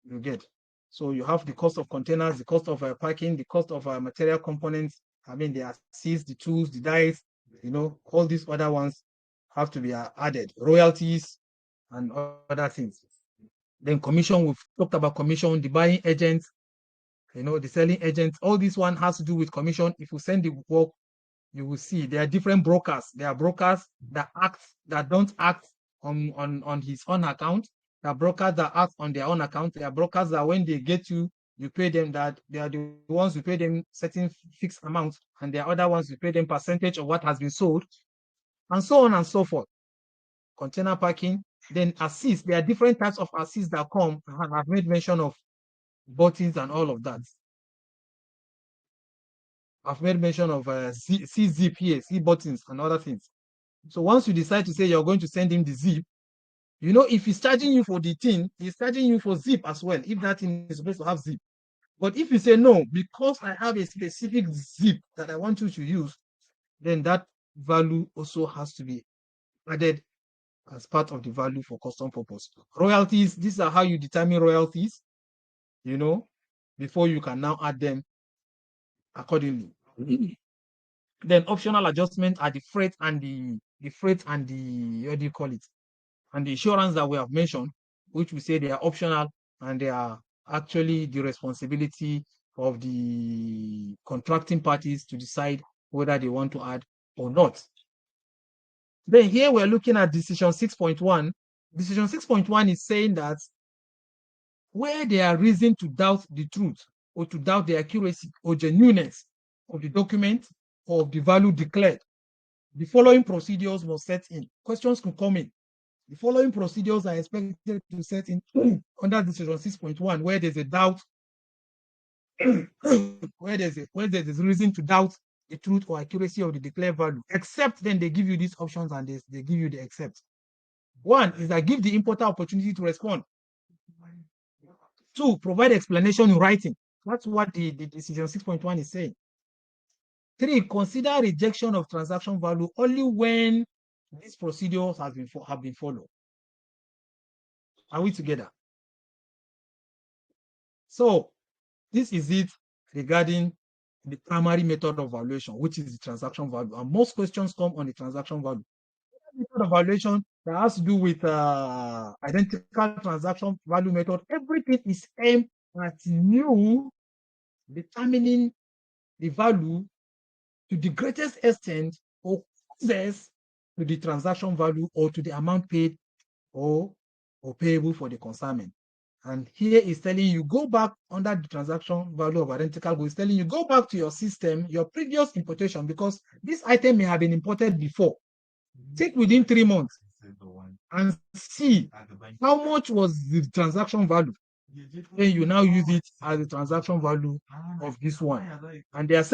You get. So you have the cost of containers, the cost of packing, the cost of material components. I mean, the assists, the tools, the dies, all these other ones have to be added. Royalties and other things. Then commission, we've talked about commission, the buying agent, the selling agent. All this one has to do with commission. If you send the work, you will see there are different brokers. There are brokers that don't act on his own account. There are brokers that act on their own account. There are brokers that when they get you pay them, that they are the ones who pay them certain fixed amounts, and there are other ones who pay them percentage of what has been sold, and so on and so forth. Container packing, then assist. There are different types of assist that come, and I've made mention of buttons and all of that. I've made mention of C-zip here, C buttons and other things. So once you decide to say you're going to send him the zip, if he's charging you for the thing, he's charging you for zip as well, if that thing is supposed to have zip. But if you say no, because I have a specific zip that I want you to use, then that value also has to be added as part of the value for custom purpose. Royalties, these are how you determine royalties, before you can now add them accordingly. Then optional adjustment are the freight and the what do you call it? And the insurance that we have mentioned, which we say they are optional, and they are actually the responsibility of the contracting parties to decide whether they want to add or not. Then here we're looking at decision 6.1. Decision 6.1 is saying that where there are reason to doubt the truth, or to doubt the accuracy or genuineness of the document or of the value declared, the following procedures must set in. Questions can come in. The following procedures are expected to set in under decision 6.1, where there's a doubt, where there's reason to doubt the truth or accuracy of the declared value, except then they give you these options, and they give you the except. One is that give the importer opportunity to respond. Two, provide explanation in writing. That's what the decision 6.1 is saying. Three, consider rejection of transaction value only when these procedures have been followed. Are we together? So this is it regarding the primary method of valuation, which is the transaction value. And most questions come on the transaction value. Method of valuation that has to do with identical transaction value method. Everything is aimed at you determining the value to the greatest extent, or closest to the transaction value, or to the amount paid or payable for the consignment. And here is telling you, go back under the transaction value of identical goods, telling you, go back to your system, your previous importation, because this item may have been imported before. Take within 3 months and see how much was the transaction value. then you now use it as the transaction value of this one. And there are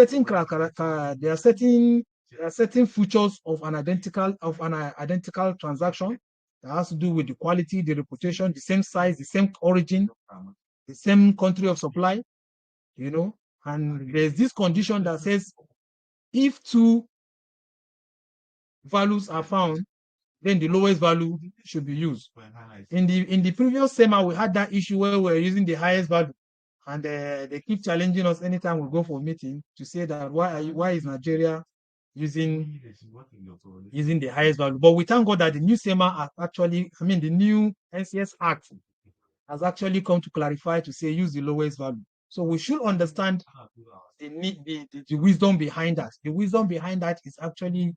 certain features of an identical transaction that has to do with the quality, the reputation, the same size, the same origin, the same country of supply, and there's this condition that says if two values are found, then the lowest value should be used. In the previous SEMA, we had that issue where we're using the highest value, and they keep challenging us anytime we go for a meeting to say that why is Nigeria using the highest value? But we thank God that the new SEMA the new NCS Act has actually come to clarify to say use the lowest value. So we should understand the wisdom behind that. The wisdom behind that is actually,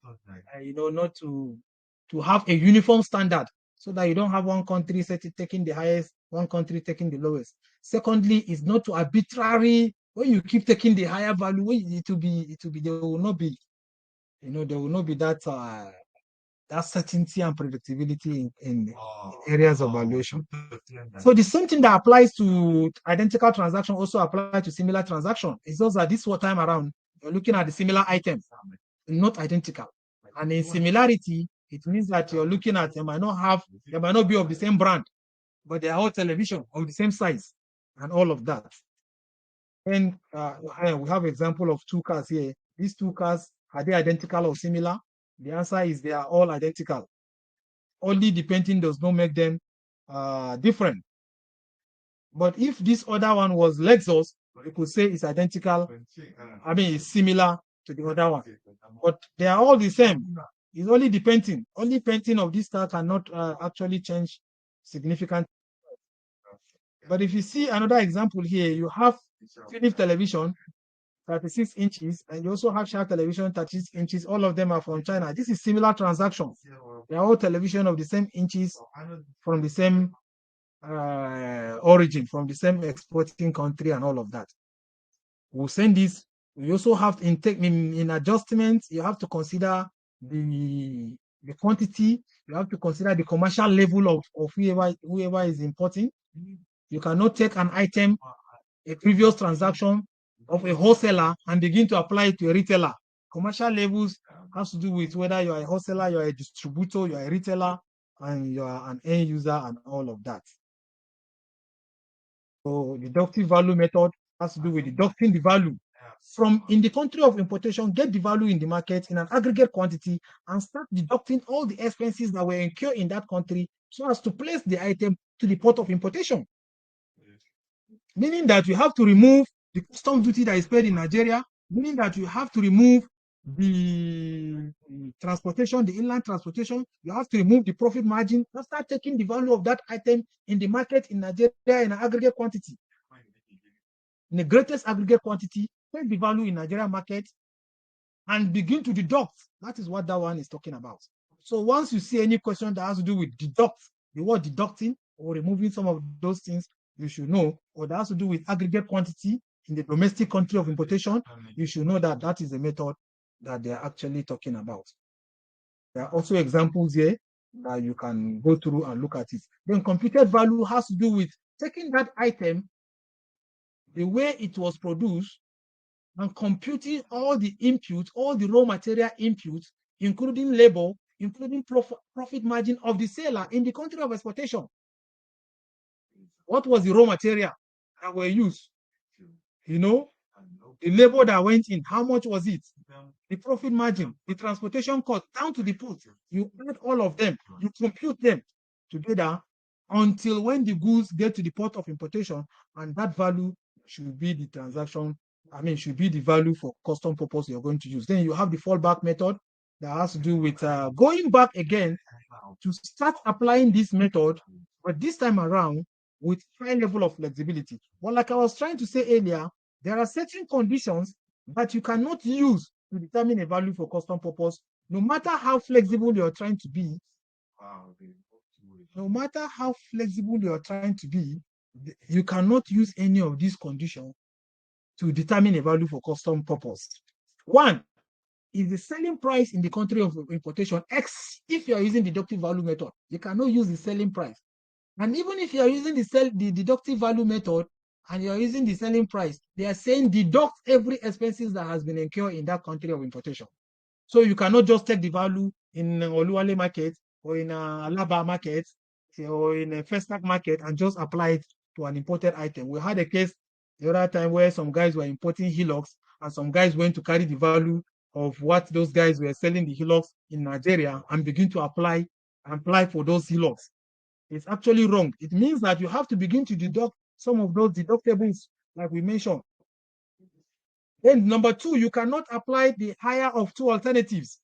not to have a uniform standard so that you don't have one country taking the highest, one country taking the lowest. Secondly, is not to arbitrary, when you keep taking the higher value, there will not be, that certainty and predictability in areas of valuation. So the same thing that applies to identical transaction also applies to similar transaction. It's just that this time around, you're looking at the similar items, not identical. And in similarity, it means that you're looking at, they might not be of the same brand, but they are all television of the same size and all of that. And we have example of two cars here. These two cars, are they identical or similar? The answer is they are all identical. Only the painting does not make them different. But if this other one was Lexus, you could say it's identical. It's similar to the other one. But they are all the same. It's only the painting. Only painting of this car cannot actually change significantly. But if you see another example here, you have Philips television, 36 inches, and you also have Sharp television, 36 inches. All of them are from China. This is similar transaction. They are all television of the same inches from the same origin, from the same exporting country and all of that. We'll send this. We also have in adjustments, you have to consider the quantity, you have to consider the commercial level of whoever is importing. You cannot take an item, a previous transaction of a wholesaler and begin to apply it to a retailer. Commercial levels has to do with whether you are a wholesaler, you are a distributor, you are a retailer, and you are an end user and all of that. So deductive value method has to do with deducting the value from in the country of importation, get the value in the market in an aggregate quantity and start deducting all the expenses that were incurred in that country so as to place the item to the port of importation. Meaning that you have to remove the customs duty that is paid in Nigeria, meaning that you have to remove the transportation, the inland transportation, you have to remove the profit margin and start taking the value of that item in the market in Nigeria in an aggregate quantity. In the greatest aggregate quantity, take the value in Nigeria market and begin to deduct. That is what that one is talking about. So once you see any question that has to do with deduct, the word deducting or removing some of those things, you should know, or that has to do with aggregate quantity in the domestic country of importation, you should know that that is the method that they're actually talking about. There are also examples here that you can go through and look at it. Then computed value has to do with taking that item, the way it was produced, and computing all the inputs, all the raw material inputs, including labor, including profit margin of the seller in the country of exportation. What was the raw material that were used? The labor that went in, how much was it? The profit margin, the transportation cost, down to the port. You add all of them, you compute them together until when the goods get to the port of importation, and that value should be the transaction, should be the value for custom purpose you're going to use. Then you have the fallback method that has to do with going back again to start applying this method, but this time around with high level of flexibility. But like I was trying to say earlier, there are certain conditions that you cannot use to determine a value for custom purpose, no matter how flexible you're trying to be. No matter how flexible you're trying to be, you cannot use any of these conditions to determine a value for custom purpose. One is the selling price in the country of importation X. If you are using deductive value method, you cannot use the selling price. And even if you are using the deductive value method and you are using the selling price, they are saying deduct every expenses that has been incurred in that country of importation. So you cannot just take the value in Oluwale market or in Alaba market or in a Festac market and just apply it to an imported item. We had a case the other time where some guys were importing hillocks and some guys went to carry the value of what those guys were selling the hillocks in Nigeria and begin to apply for those hillocks. It's actually wrong. It means that you have to begin to deduct some of those deductibles, like we mentioned. Then number two, you cannot apply the higher of two alternatives.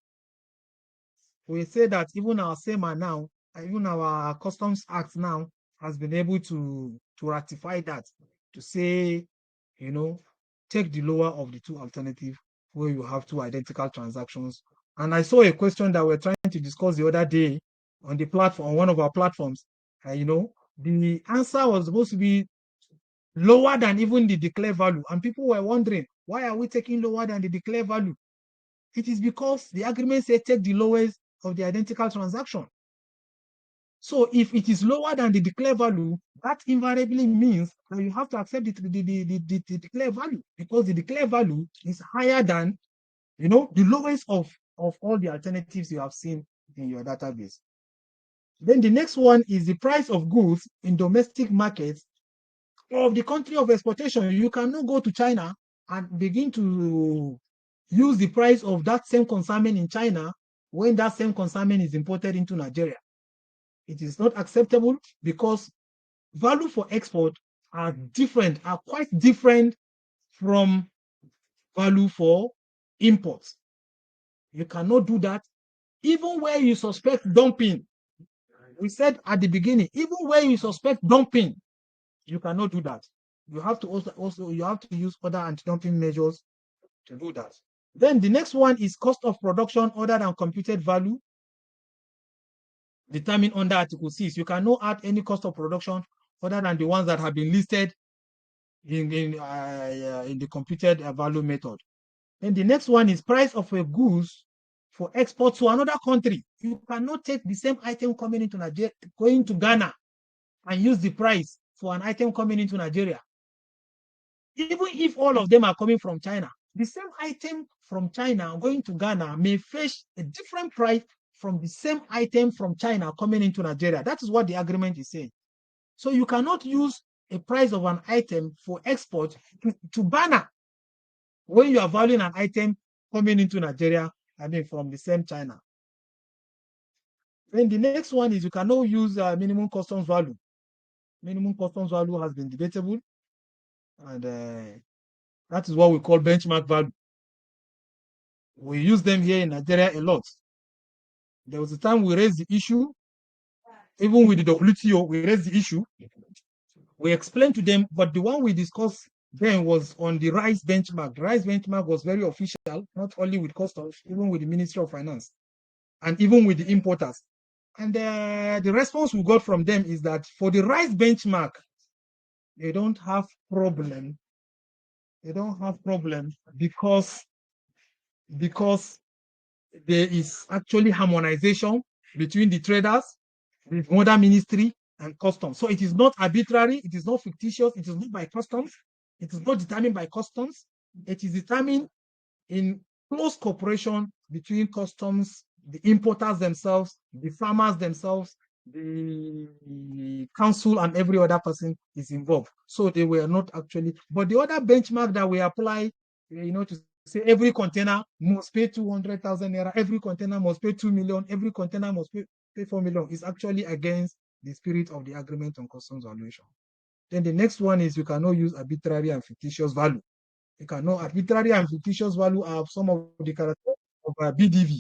We say that even our SEMA now, even our Customs Act now has been able to ratify that, to say, take the lower of the two alternatives where you have two identical transactions. And I saw a question that we're trying to discuss the other day on the platform, on one of our platforms. The answer was supposed to be lower than even the declared value. And people were wondering, why are we taking lower than the declared value? It is because the agreement says take the lowest of the identical transaction. So if it is lower than the declared value, that invariably means that you have to accept the declared value, because the declared value is higher than the lowest of all the alternatives you have seen in your database. Then the next one is the price of goods in domestic markets of the country of exportation. You cannot go to China and begin to use the price of that same consignment in China when that same consignment is imported into Nigeria. It is not acceptable, because value for export are quite different from value for imports. You cannot do that. Even where you suspect dumping, we said at the beginning, even where you suspect dumping, you cannot do that. You have to also you have to use other anti-dumping measures to do that. Then the next one is cost of production other than computed value determined under Article 6. You cannot add any cost of production other than the ones that have been listed in the computed value method. Then the next one is price of a goods for export to another country. You cannot take the same item coming into Nigeria, going to Ghana, and use the price for an item coming into Nigeria. Even if all of them are coming from China, the same item from China going to Ghana may fetch a different price from the same item from China coming into Nigeria. That is what the agreement is saying. So you cannot use a price of an item for export to Ghana when you are valuing an item coming into Nigeria, from the same China. Then the next one is you cannot use minimum customs value. Minimum customs value has been debatable, and that is what we call benchmark value. We use them here in Nigeria a lot. There was a time we raised the issue, even with the WTO, we raised the issue. We explained to them, but the one we discussed then was on the rice benchmark. The rice benchmark was very official, not only with customs, even with the Ministry of Finance, and even with the importers. And the response we got from them is that for the rice benchmark, they don't have problem. They don't have problem because there is actually harmonization between the traders, the mother ministry, and customs. So it is not arbitrary, it is not fictitious, it is not by customs, it is not determined by customs, it is determined in close cooperation between customs, the importers themselves, the farmers themselves, the council, and every other person is involved. So they were not actually, but the other benchmark that we apply, to say every container must pay 200,000 naira, every container must pay 2 million, every container must pay 4 million, is actually against the spirit of the agreement on customs valuation. Then the next one is you cannot use arbitrary and fictitious value. You cannot arbitrary and fictitious value are some of the characteristics of BDV,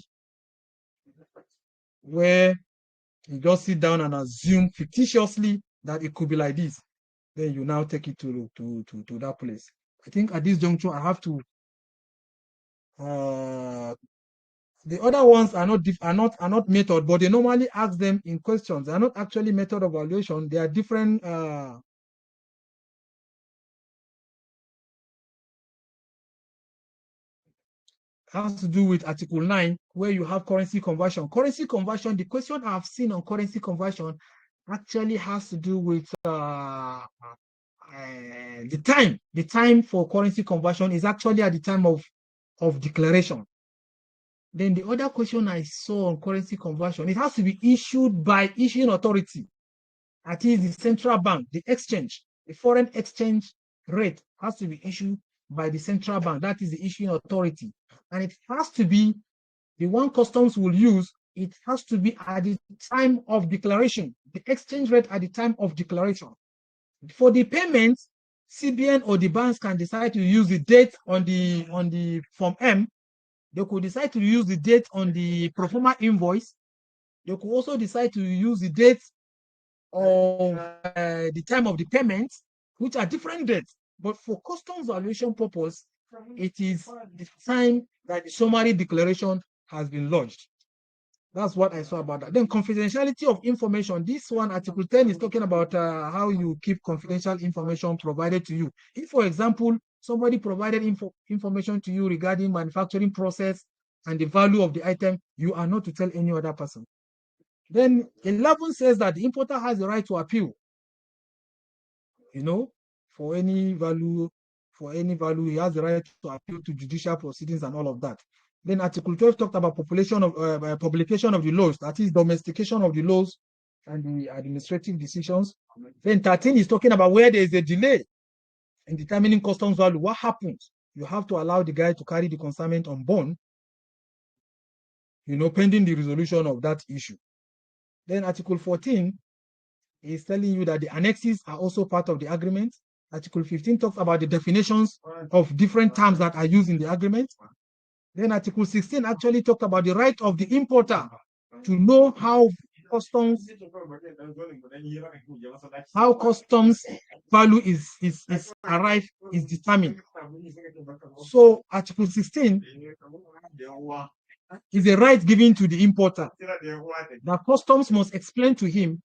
where you just sit down and assume fictitiously that it could be like this. Then you now take it to that place. I think at this juncture, I have to. The other ones are not method, but they normally ask them in questions. They are not actually method of evaluation. They are different. Has to do with Article 9, where you have currency conversion. Currency conversion, the question I've seen on currency conversion actually has to do with the time for currency conversion is actually at the time of declaration. Then the other question I saw on currency conversion, it has to be issued by issuing authority. That is the central bank, the exchange, the foreign exchange rate has to be issued by the central bank. That is the issuing authority. And it has to be the one customs will use, it has to be at the time of declaration, the exchange rate at the time of declaration. For the payment, CBN or the banks can decide to use the date on the Form M. They could decide to use the date on the pro forma invoice. They could also decide to use the date of the time of the payment, which are different dates. But for customs valuation purpose, it is the time that the summary declaration has been lodged. That's what I saw about that. Then confidentiality of information. This one, Article 10, is talking about how you keep confidential information provided to you. If, for example, somebody provided information to you regarding manufacturing process and the value of the item, you are not to tell any other person. Then 11 says that the importer has the right to appeal, for any value, he has the right to appeal to judicial proceedings and all of that. Then Article 12 talked about publication of the laws, that is domestication of the laws and the administrative decisions. Then 13 is talking about where there is a delay in determining customs value. What happens? You have to allow the guy to carry the consignment on bond, pending the resolution of that issue. Then Article 14 is telling you that the annexes are also part of the agreement. Article 15 talks about the definitions of different terms that are used in the agreement. Then Article 16 actually talked about the right of the importer to know how customs value is arrived, is determined. So Article 16 is a right given to the importer that customs must explain to him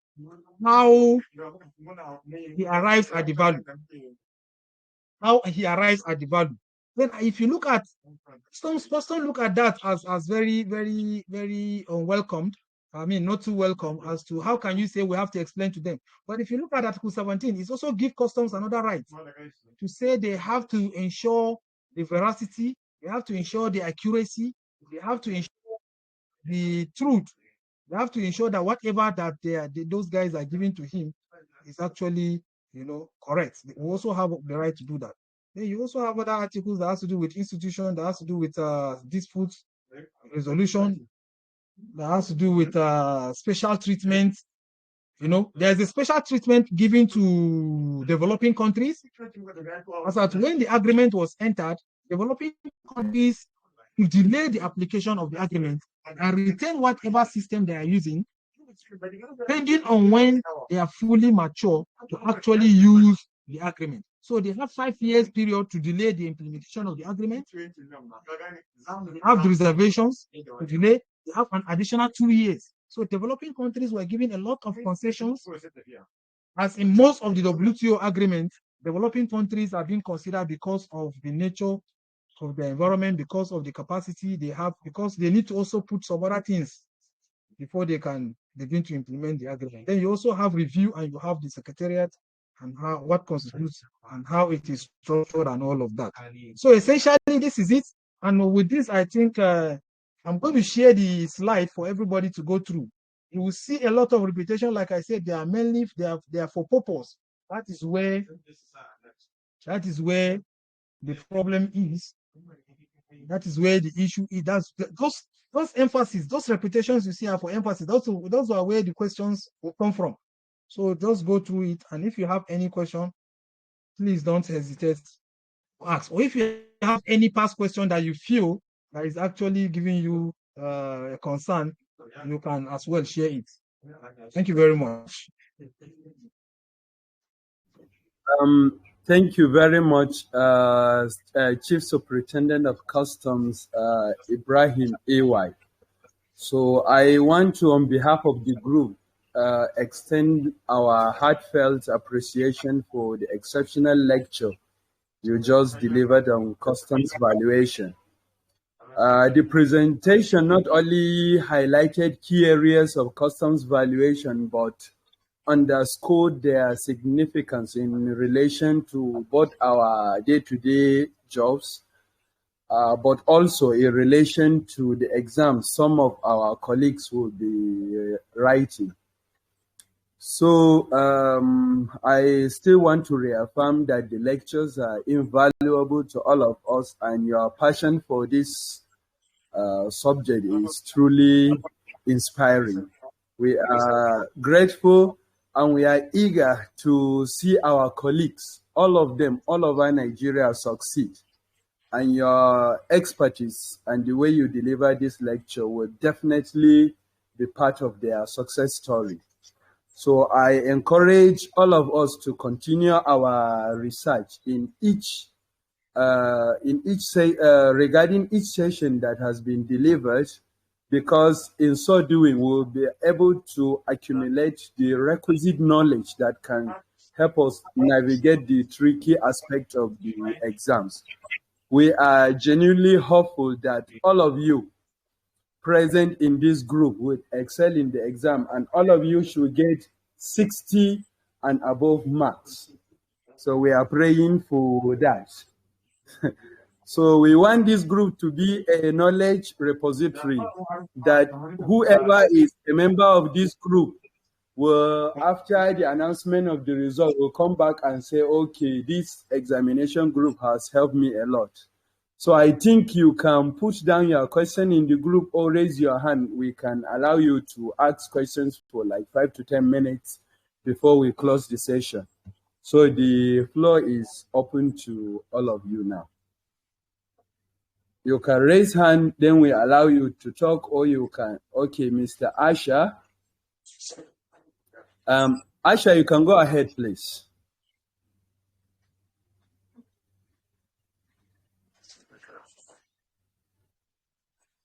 how he arrives at the value. Then if you look at customs look at that as very, very, very unwelcomed. I mean, not too welcome as to how can you say we have to explain to them. But if you look at Article 17, it also gives customs another right to say they have to ensure the veracity, they have to ensure the accuracy, they have to ensure the truth. They have to ensure that whatever that those guys are giving to him is actually, correct. They also have the right to do that. Then you also have other articles that has to do with institution, that has to do with dispute resolution, that has to do with special treatment. There's a special treatment given to developing countries. As at when the agreement was entered, developing countries to delay the application of the agreement and retain whatever system they are using, depending on when they are fully mature to actually use the agreement. So they have 5 years period to delay the implementation of the agreement. They have the reservations to delay. They have an additional 2 years. So developing countries were given a lot of concessions. As in most of the WTO agreements, developing countries are being considered because of the nature of the environment, because of the capacity they have, because they need to also put some other things before they can begin to implement the agreement. Then you also have review and you have the secretariat and what constitutes and how it is structured and all of that. So essentially, this is it. And with this, I think I'm going to share the slide for everybody to go through. You will see a lot of repetition. Like I said, they are mainly they are for purpose. That is where the problem is. That is where the issue is. Those emphasis, those repetitions you see are for emphasis. Those are where the questions will come from. So just go through it. And if you have any question, please don't hesitate to ask. Or if you have any past question that you feel that is actually giving you a concern, you can as well share it. Thank you very much.
Thank you very much, Chief Superintendent of Customs, Ibrahim AY. So I want to, on behalf of the group, extend our heartfelt appreciation for the exceptional lecture you just delivered on customs valuation. The presentation not only highlighted key areas of customs valuation, but underscored their significance in relation to both our day-to-day jobs, but also in relation to the exams some of our colleagues will be writing. So I still want to reaffirm that the lectures are invaluable to all of us, and your passion for this subject is truly inspiring. We are grateful and we are eager to see our colleagues, all of them, all over Nigeria, succeed. And your expertise and the way you deliver this lecture will definitely be part of their success story. So I encourage all of us to continue our research in each regarding each session that has been delivered, because in so doing we'll be able to accumulate the requisite knowledge that can help us navigate the tricky aspect of the exams. We are genuinely hopeful that all of you present in this group will excel in the exam, and all of you should get 60 and above marks. So we are praying for that. So we want this group to be a knowledge repository that whoever is a member of this group will, after the announcement of the result, will come back and say, okay, this examination group has helped me a lot. So I think you can put down your question in the group or raise your hand. We can allow you to ask questions for like 5 to 10 minutes before we close the session. So the floor is open to all of you now. You can raise hand, then we allow you to talk, or you can, okay, Mr. Asha. Asha, you can go ahead, please.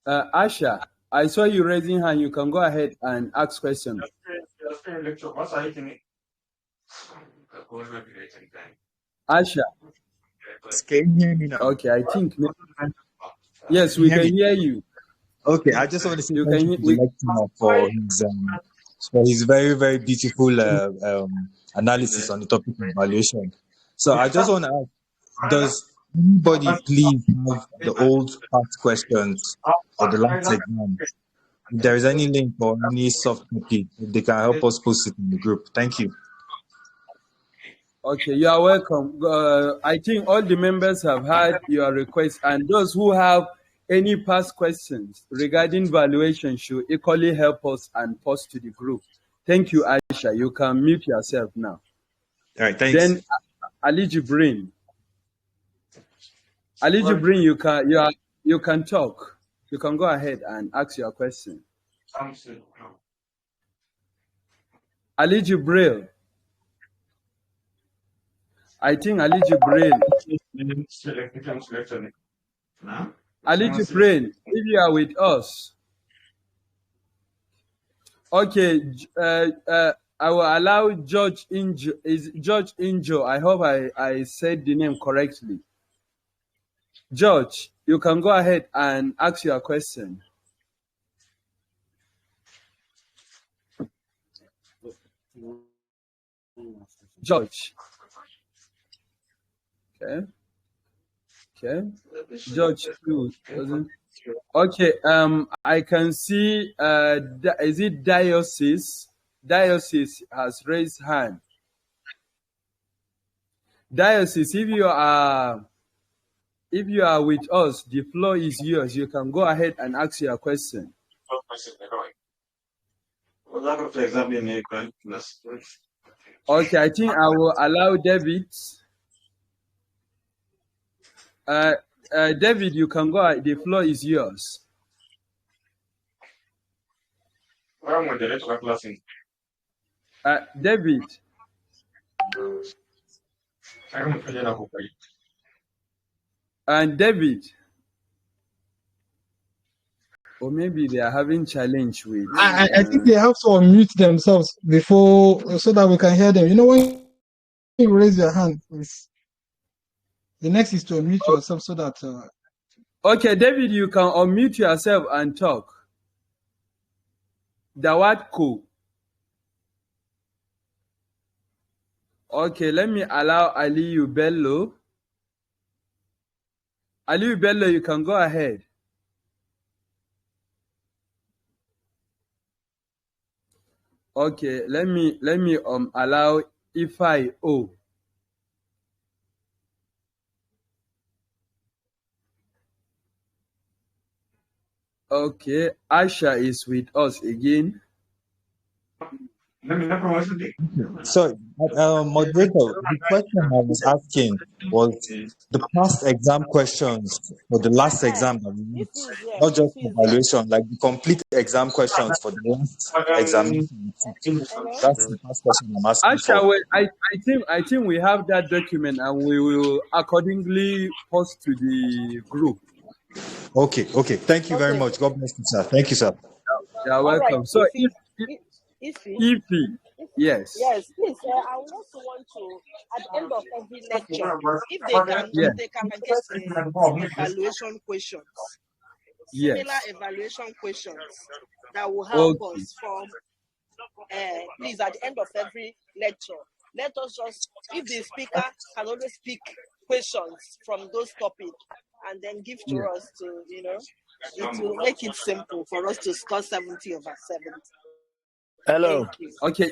Asha, I saw you raising hand. You can go ahead and ask questions. Asha.
Can you hear me now?
Okay, I think. Yes, we can hear you.
Okay, I just want to say thank you to the lecturer for his very, very beautiful analysis on the topic of valuation. So I just want to ask, does anybody please have the old past questions for the last exam? If there is any link or any soft copy, if they can help us post it in the group. Thank you.
Okay, you are welcome. I think all the members have heard your request, and those who have any past questions regarding valuation should equally help us and post to the group. Thank you, Aisha. You can mute yourself now.
All right, thanks.
Then Ali Jibrin. Ali Jibrin, you can talk. You can go ahead and ask your question. Ali Jibril. I think Ali Jibril. Ali Jibril, if you are with us. Okay, I will allow George Injo. Is George Injo? I hope I said the name correctly. George, you can go ahead and ask your question. George. Okay. George, okay. I can see. Is it Diocese? Diocese has raised hand. Diocese, if you are with us, the floor is yours. You can go ahead and ask your question. Okay, I think I will allow David. David, you can go. The floor is yours. David. And David. Or maybe they are having challenge with.
I think they have to unmute themselves before, so that we can hear them. You know, when you raise your hand, the next is to unmute yourself so that.
Okay, David, you can unmute yourself and talk. Dawatko. Okay, let me allow Aliyu Bello. Aliyu Bello, you can go ahead. Okay, let me allow Ifai O. Okay, Asha is with us again.
So, moderator, the question I was asking was the past exam questions for the last exam that we made, not just evaluation, like the complete exam questions for the last examination. That's the past question I'm asking
Asha,
for.
I think we have that document and we will accordingly post to the group.
Okay. Thank you very much. God bless you, sir. Thank you, sir.
You're welcome.
Right.
So
Ify,
yes.
yes, please. I would also want to, at the end of every lecture, if they can get some evaluation questions, similar evaluation questions that will help us from. Please, at the end of every lecture, let us just, if the speaker can always pick questions from those topics and then give to us to, it will make it simple for us to score 70 over 70.
Hello.
Okay,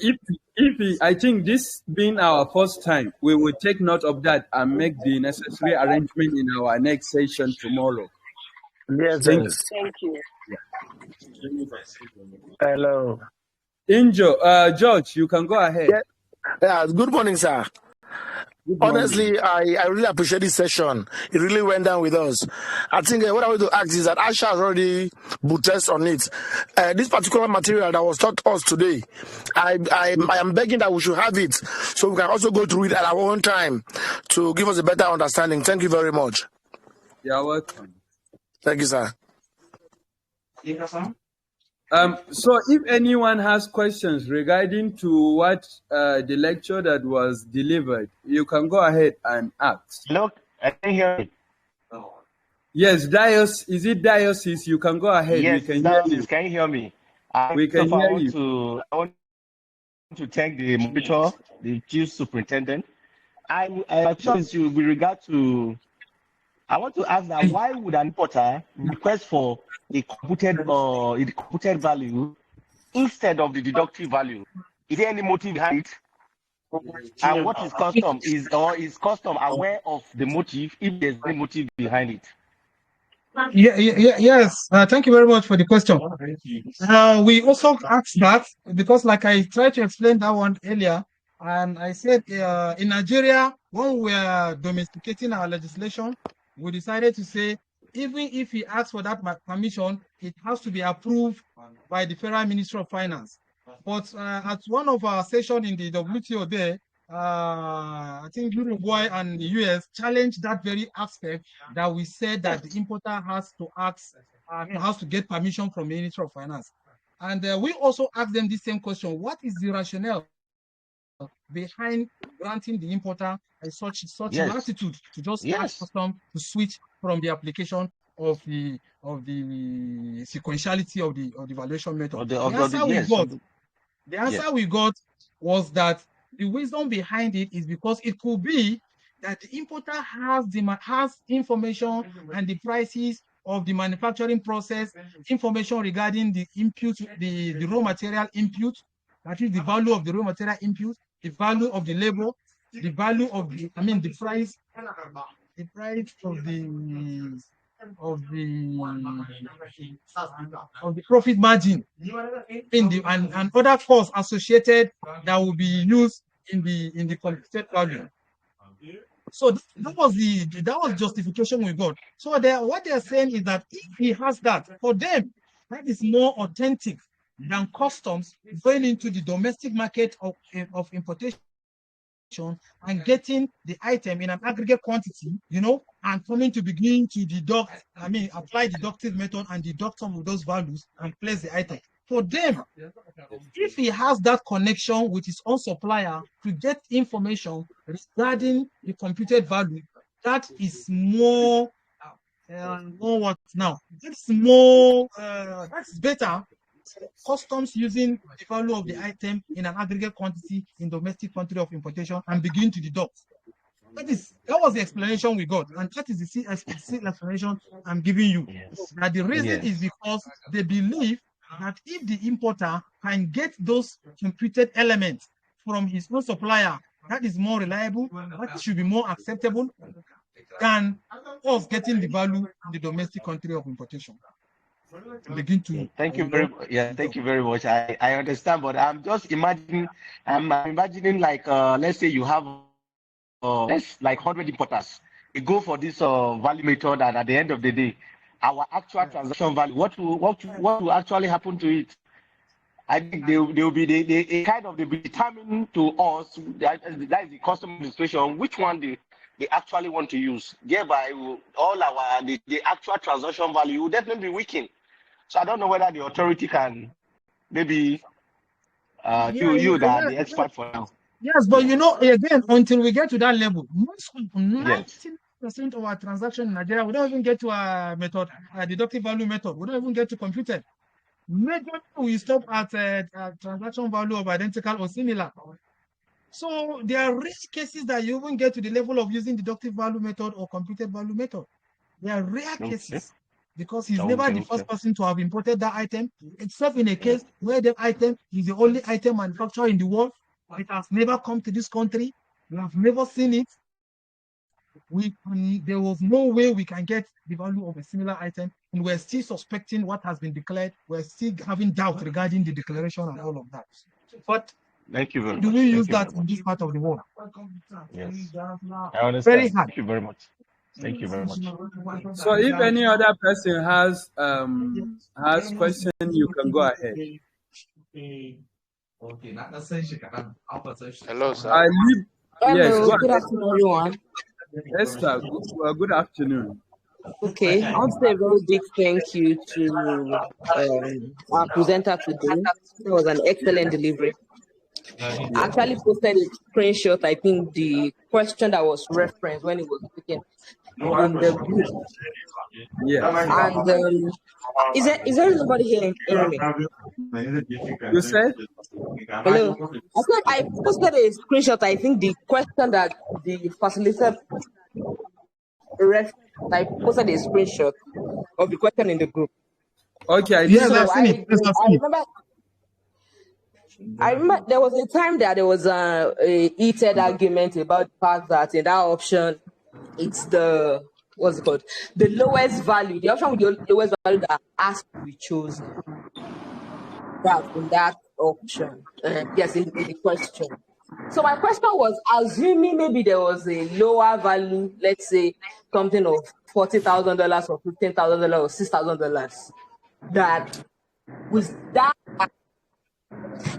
if I think this being our first time, we will take note of that and make the necessary arrangement in our next session tomorrow.
Yes.
Thank
you.
Hello.
George, you can go ahead.
Yeah. Good morning, sir.
Good morning.
Honestly, I really appreciate this session. It really went down with us. I think what I want to ask is that Asha has already buttressed on it. This particular material that was taught us today, I am begging that we should have it so we can also go through it at our own time to give us a better understanding. Thank you very much.
You're welcome.
Thank you, sir.
So if anyone has questions regarding to what the lecture that was delivered, you can go ahead and ask.
Look, I can hear it.
Yes, is it Diocese? You can go ahead.
Yes,
we can hear you.
Can you hear me?
We can hear you.
I want to thank the monitor, the chief superintendent. My question is with regard to, I want to ask that why would an importer request for a computed value instead of the deductive value? Is there any motive behind it? And what is custom? Is custom aware of the motive if there's any motive behind it?
Yes. Thank you very much for the question. We also asked that because, like I tried to explain that one earlier, and I said in Nigeria, when we were domesticating our legislation, we decided to say even if he asks for that permission, it has to be approved by the Federal Ministry of Finance. But at one of our sessions in the WTO there, I think Uruguay and the US challenged that very aspect that we said that the importer has to ask, has to get permission from the Ministry of Finance. And we also asked them the same question: what is the rationale behind granting the importer such latitude to just ask custom to switch from the application of the sequentiality of the valuation method? The answer we got was that the wisdom behind it is because it could be that the importer has information and the prices of the manufacturing process, information regarding the input, the raw material input, that is the value of the raw material input, the value of the labor, the value of the price of the profit margin in the and other costs associated that will be used in the computed value. So that was justification we got. So what they're saying is that if he has that, for them, that is more authentic than customs going into the domestic market of importation and getting the item in an aggregate quantity, and coming to begin to apply deductive method and deduct some of those values and place the item. For them, if he has that connection with his own supplier to get information regarding the computed value, that is more what now? That's better customs using the value of the item in an aggregate quantity in domestic country of importation and begin to deduct. That was the explanation we got, and that is the C explanation I'm giving you.
Yes.
That the reason
Yes.
is because they believe that if the importer can get those computed elements from his own supplier, that is more reliable, that should be more acceptable than us getting the value in the domestic country of importation. Begin to
thank you very much. I understand, but I'm just imagining. I'm imagining like let's say you have let's like 100 importers. We go for this value method, and at the end of the day, our actual transaction value, what will actually happen to it? I think they will be they kind of they be determined to us that is the customer administration which one they actually want to use. Thereby, all our the actual transaction value will definitely be weakened. So I don't know whether the authority can maybe you that are the expert for now.
Yes, but you know, again, until we get to that level, most 90% of our transaction in Nigeria, we don't even get to a method, a deductive value method. We don't even get to computed. Majorly we stop at a transaction value of identical or similar. So there are rare cases that you even get to the level of using deductive value method or computed value method. There are rare cases because he's never the first person to have imported that item, except in a case where the item is the only item manufactured in the world. It has never come to this country. We have never seen it. There was no way we can get the value of a similar item, and we're still suspecting what has been declared. We're still having doubt regarding the declaration and all of that. But
thank you very
do
much.
we use that in this part of the world?
Yes, I understand.
Very hard.
Thank you very much. Thank you very much.
So if any other person has question, you can go ahead.
Hello, sir.
Yes,
hello, good afternoon, everyone.
Esther, good afternoon.
Okay, I want to say a very big thank you to our presenter today. It was an excellent delivery. I actually posted a screenshot, I think the question that was referenced when it was speaking in the group.
Yeah.
And is there anybody hearing me?
You said?
Hello. I said I posted a screenshot, I think the question that the facilitator I posted a screenshot of the question in the group.
Okay, I
yes,
so
I've seen it. Yes, I've seen
I remember there was a time that there was a heated argument about the fact that in that option, it's the what's it called? The lowest value, the option with the lowest value that has to be chosen. That in that option, yes, in the question. So my question was, assuming maybe there was a lower value, let's say something of $40,000 or $15,000 or $6,000, that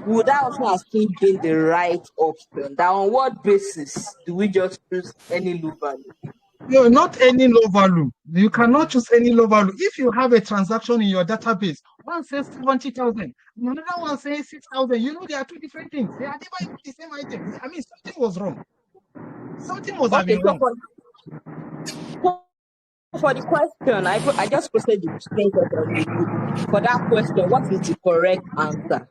would that option have still been the right option? That on what basis do we just choose any low value?
No, not any low value. You cannot choose any low value. If you have a transaction in your database, one says 70,000, another one says 6,000. You know, there are two different things. They are never even the same item. I mean, something was wrong. Something must have been wrong.
For the question, I just posted the screenshot for that question. What is the correct answer?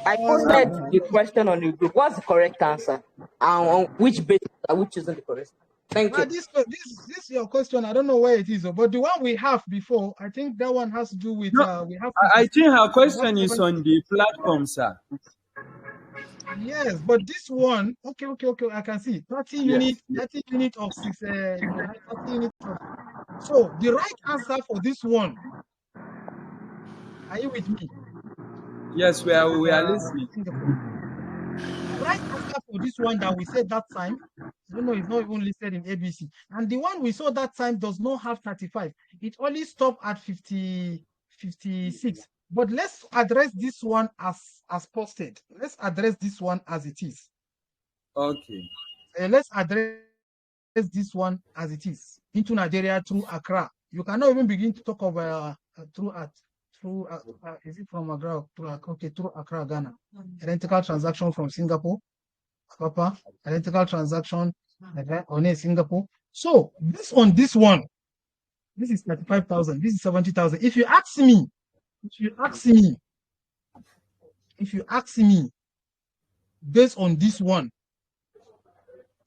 I posted the question on the group. What's the correct answer? And on which basis are we choosing the correct? Thank you.
This is your question. I don't know where it is, but the one we have before, I think that one has to do with we have.
I think her question is on the platform, sir.
Yes, but this one, okay, I can see 30 units, 30 units of 6, 30 units of. So the right answer for this one, are you with me?
Yes, we are listening.
The right answer for this one that we said that time, I don't know, it's not even listed in ABC. And the one we saw that time does not have 35. It only stopped at 56. But let's address this one as posted. Let's address this one as it is.
Okay.
Let's address this one as it is. Into Nigeria through Accra. You cannot even begin to talk of is it from Accra? Through Accra, Ghana. Identical transaction from Singapore. Papa, identical transaction on Singapore. So based on this one, This is 35,000. This is 70,000. If you ask me, based on this one,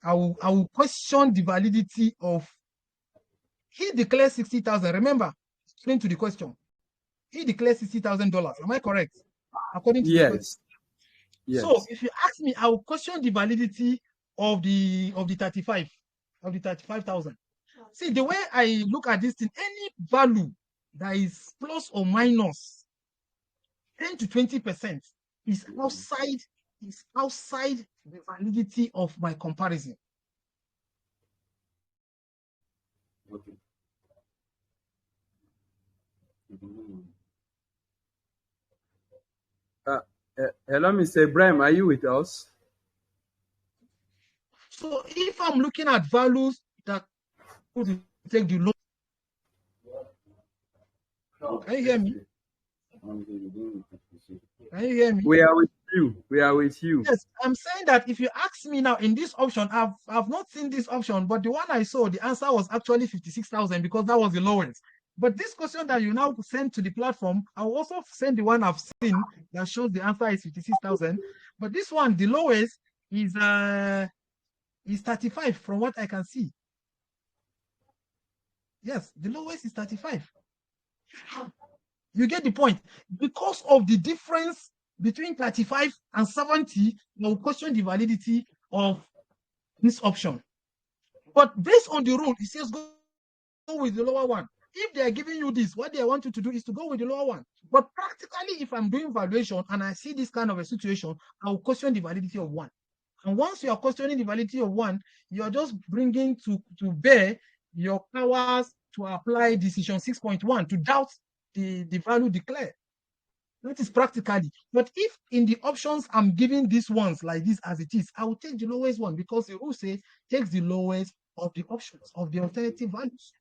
I will question the validity of. He declared 60,000. Remember, explain to the question. He declared $60,000. Am I correct? According to the question.
Yes.
So if you ask me, I will question the validity of the 35,000. See, the way I look at this thing, any value that is plus or minus 10 to 20% is outside the validity of my comparison.
Okay. Hello, Mr. Ibrahim, are you with us?
So if I'm looking at values that could take the low, can you hear me? Can you hear me?
We are with you.
Yes, I'm saying that if you ask me now in this option, I've not seen this option, but the one I saw, the answer was actually 56,000 because that was the lowest. But this question that you now send to the platform, I'll also send the one I've seen that shows the answer is 56,000. But this one, the lowest is 35 from what I can see. Yes, the lowest is 35. You get the point. Because of the difference between 35 and 70, you'll question the validity of this option. But based on the rule, it says go with the lower one. If they are giving you this, what they want you to do is to go with the lower one. But practically, if I'm doing valuation and I see this kind of a situation, I'll question the validity of one. And once you are questioning the validity of one, you're just bringing to bear your powers to apply decision 6.1 to doubt the value declared. That is practically. But if in the options I'm giving these ones like this as it is, I will take the lowest one because the rule says takes the lowest of the options of the alternative values.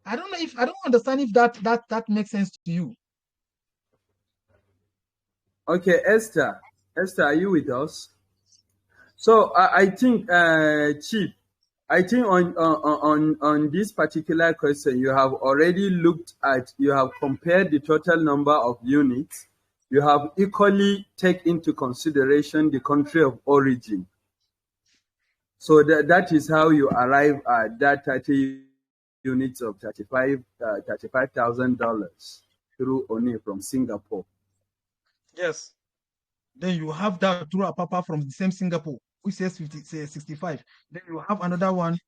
I don't understand if that makes sense to you.
Okay, Esther, are you with us? So I think, Chief, I think on this particular question, you have already you have compared the total number of units. You have equally taken into consideration the country of origin. So that is how you arrive at that 30 units of $35,000 through Oni from Singapore.
Yes. Then you have that through Apapa from the same Singapore, which says 65. Then you have another one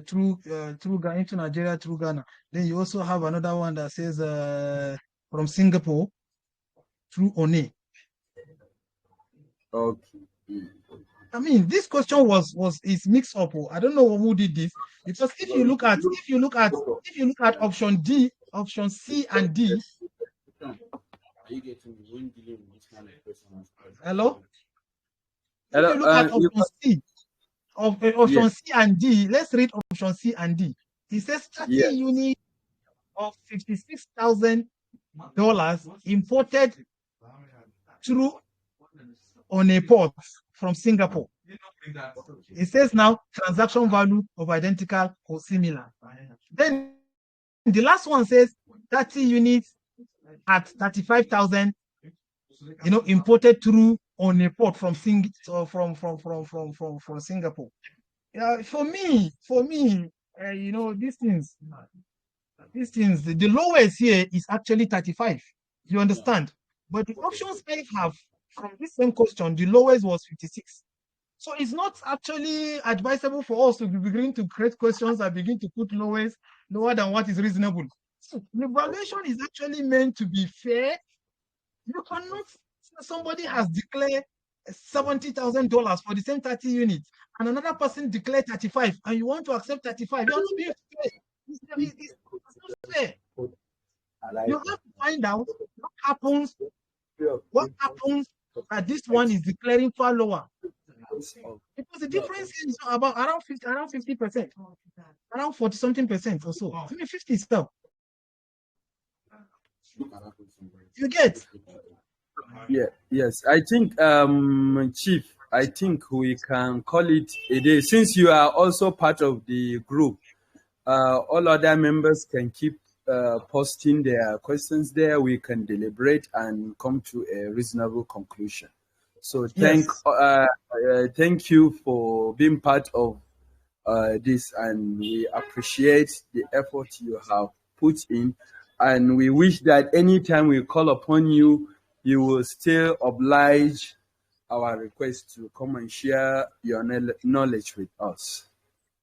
through Ghana into Nigeria through Ghana. Then you also have another one that says from Singapore through One.
Okay.
I mean, this question is mixed up. I don't know who did this because if you look at option D, option C, and D. Hello. If you look at option C, option C and D, let's read option C and D. It says 30 units of $56,000 imported through on a port from Singapore. It says now transaction value of identical or similar. Then the last one says 30 units at 35,000, imported through on a port from Singapore. For me, these things, the lowest here is actually 35. You understand? But the options I have from this same question, the lowest was 56. So it's not actually advisable for us to begin to create questions that begin to put lower than what is reasonable. So the valuation is actually meant to be fair. You cannot, somebody has declared $70,000 for the same 30 units, and another person declared 35, and you want to accept 35. You're not being fair. It's not fair. You have to find out what happens that this one is declaring far lower. Because the difference is about around 50%, around 40 something percent or so. I mean 50 stuff. You get?
Yeah, yes. I think, Chief, we can call it a day. Since you are also part of the group, All other members can keep posting their questions there. We can deliberate and come to a reasonable conclusion. So thank you for being part of this, and we appreciate the effort you have put in, and we wish that anytime we call upon you, you will still oblige our request to come and share your knowledge with us.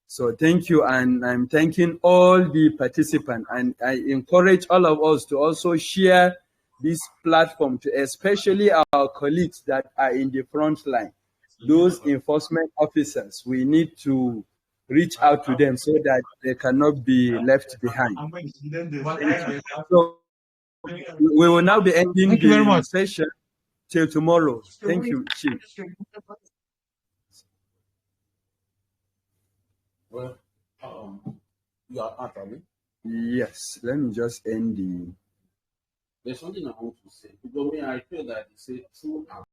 So thank you, and I'm thanking all the participants, and I encourage all of us to also share this platform to especially our colleagues that are in the front line, those enforcement officers. We need to reach out to them so that they cannot be left behind. Thank you. So we will now be ending the session till tomorrow. Thank you, Chief.
Well, you are out of it.
Yes, let me just end the.
There's something I want to say. Because I feel that it's a true